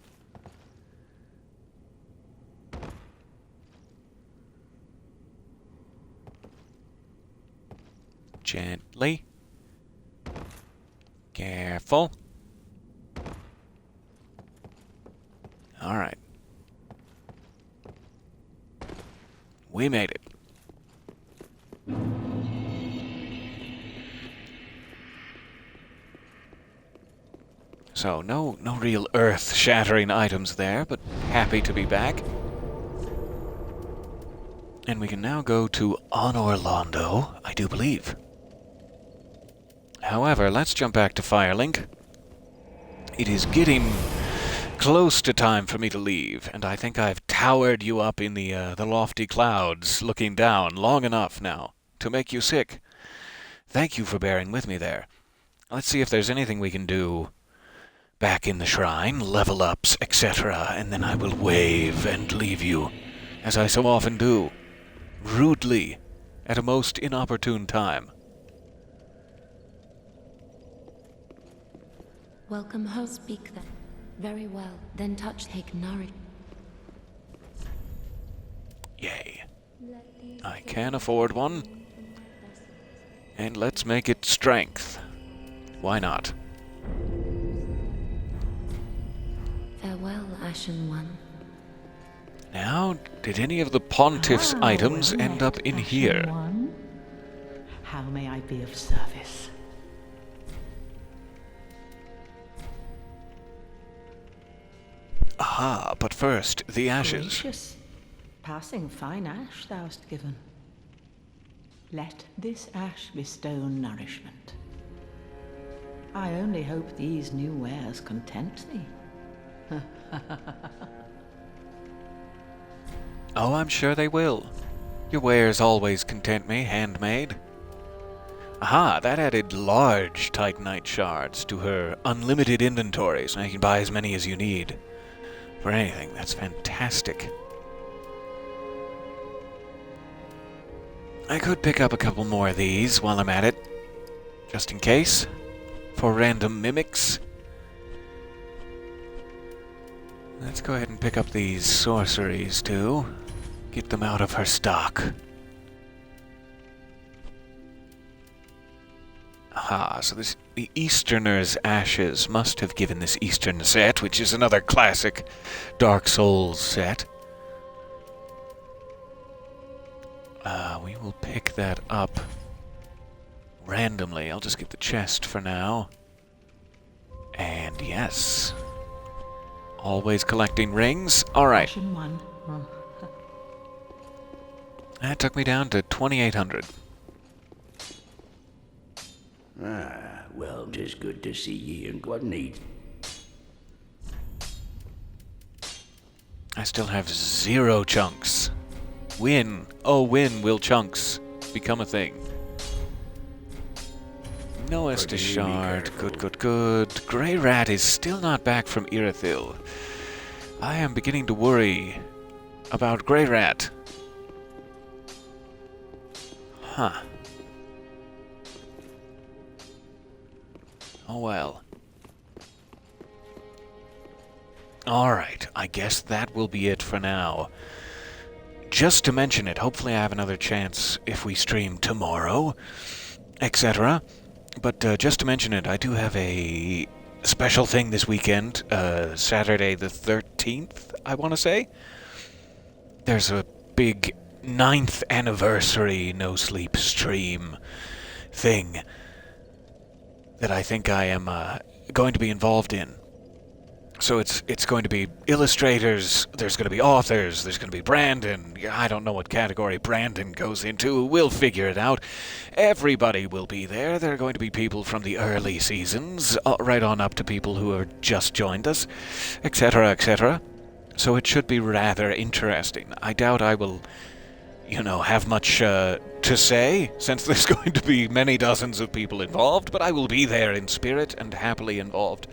Gently. Careful. All right. We made it. So, no real earth-shattering items there, but happy to be back. And we can now go to Anor Londo, I do believe. However, let's jump back to Firelink. It is getting close to time for me to leave, and I think I've towered you up in the lofty clouds, looking down long enough now to make you sick. Thank you for bearing with me there. Let's see if there's anything we can do back in the shrine, level ups, etc., and then I will wave and leave you, as I so often do, rudely, at a most inopportune time. Welcome home. Speak then. Very well. Then touch take nourish. Yay. I can afford one. And let's make it strength. Why not? Farewell, Ashen One. Now, did any of the Pontiff's items end up in here? One. How may I be of service? Aha, but first, the ashes. Gracious. Passing fine ash thou'st given. Let this ash bestow nourishment. I only hope these new wares content thee. Oh, I'm sure they will. Your wares always content me, handmade. Aha, that added large Titanite shards to her unlimited inventory, so you can buy as many as you need. For anything, that's fantastic. I could pick up a couple more of these while I'm at it, just in case, for random mimics. Let's go ahead and pick up these sorceries too. Get them out of her stock. Aha, so the Easterner's Ashes must have given this Eastern set, which is another classic Dark Souls set. We will pick that up randomly. I'll just get the chest for now. And yes. Always collecting rings. Alright. Ashen One. That took me down to 2,800. Well, 'tis good to see ye, and what need? I still have 0 chunks. When? Oh, when will chunks become a thing? No Estus Shard. Good. Grey Rat is still not back from Irithyll. I am beginning to worry about Grey Rat. Huh. Oh well. Alright, I guess that will be it for now. Just to mention it, hopefully I have another chance if we stream tomorrow, etc. But just to mention it, I do have a special thing this weekend, Saturday the 13th, I want to say. There's a big 9th anniversary No Sleep stream thing that I think I am going to be involved in. So it's going to be illustrators, there's going to be authors, there's going to be Brandon. I don't know what category Brandon goes into. We'll figure it out. Everybody will be there. There are going to be people from the early seasons, right on up to people who have just joined us, etc., etc. So it should be rather interesting. I doubt I will, have much to say, since there's going to be many dozens of people involved, but I will be there in spirit and happily involved.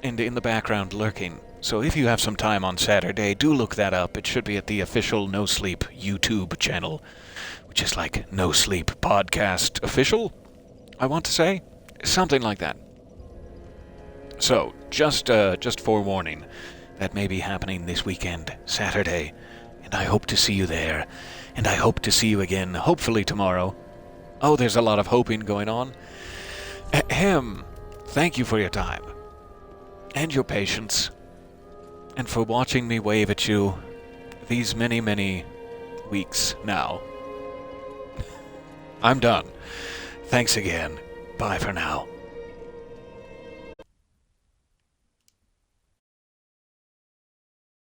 And in the background lurking. So if you have some time on Saturday, do look that up. It should be at the official No Sleep YouTube channel, which is like No Sleep Podcast Official, I want to say. Something like that. So, just forewarning, that may be happening this weekend, Saturday, and I hope to see you there, and I hope to see you again, hopefully tomorrow. Oh, there's a lot of hoping going on. Ahem. Thank you for your time. And your patience, and for watching me wave at you these many, many weeks now. I'm done. Thanks again. Bye for now.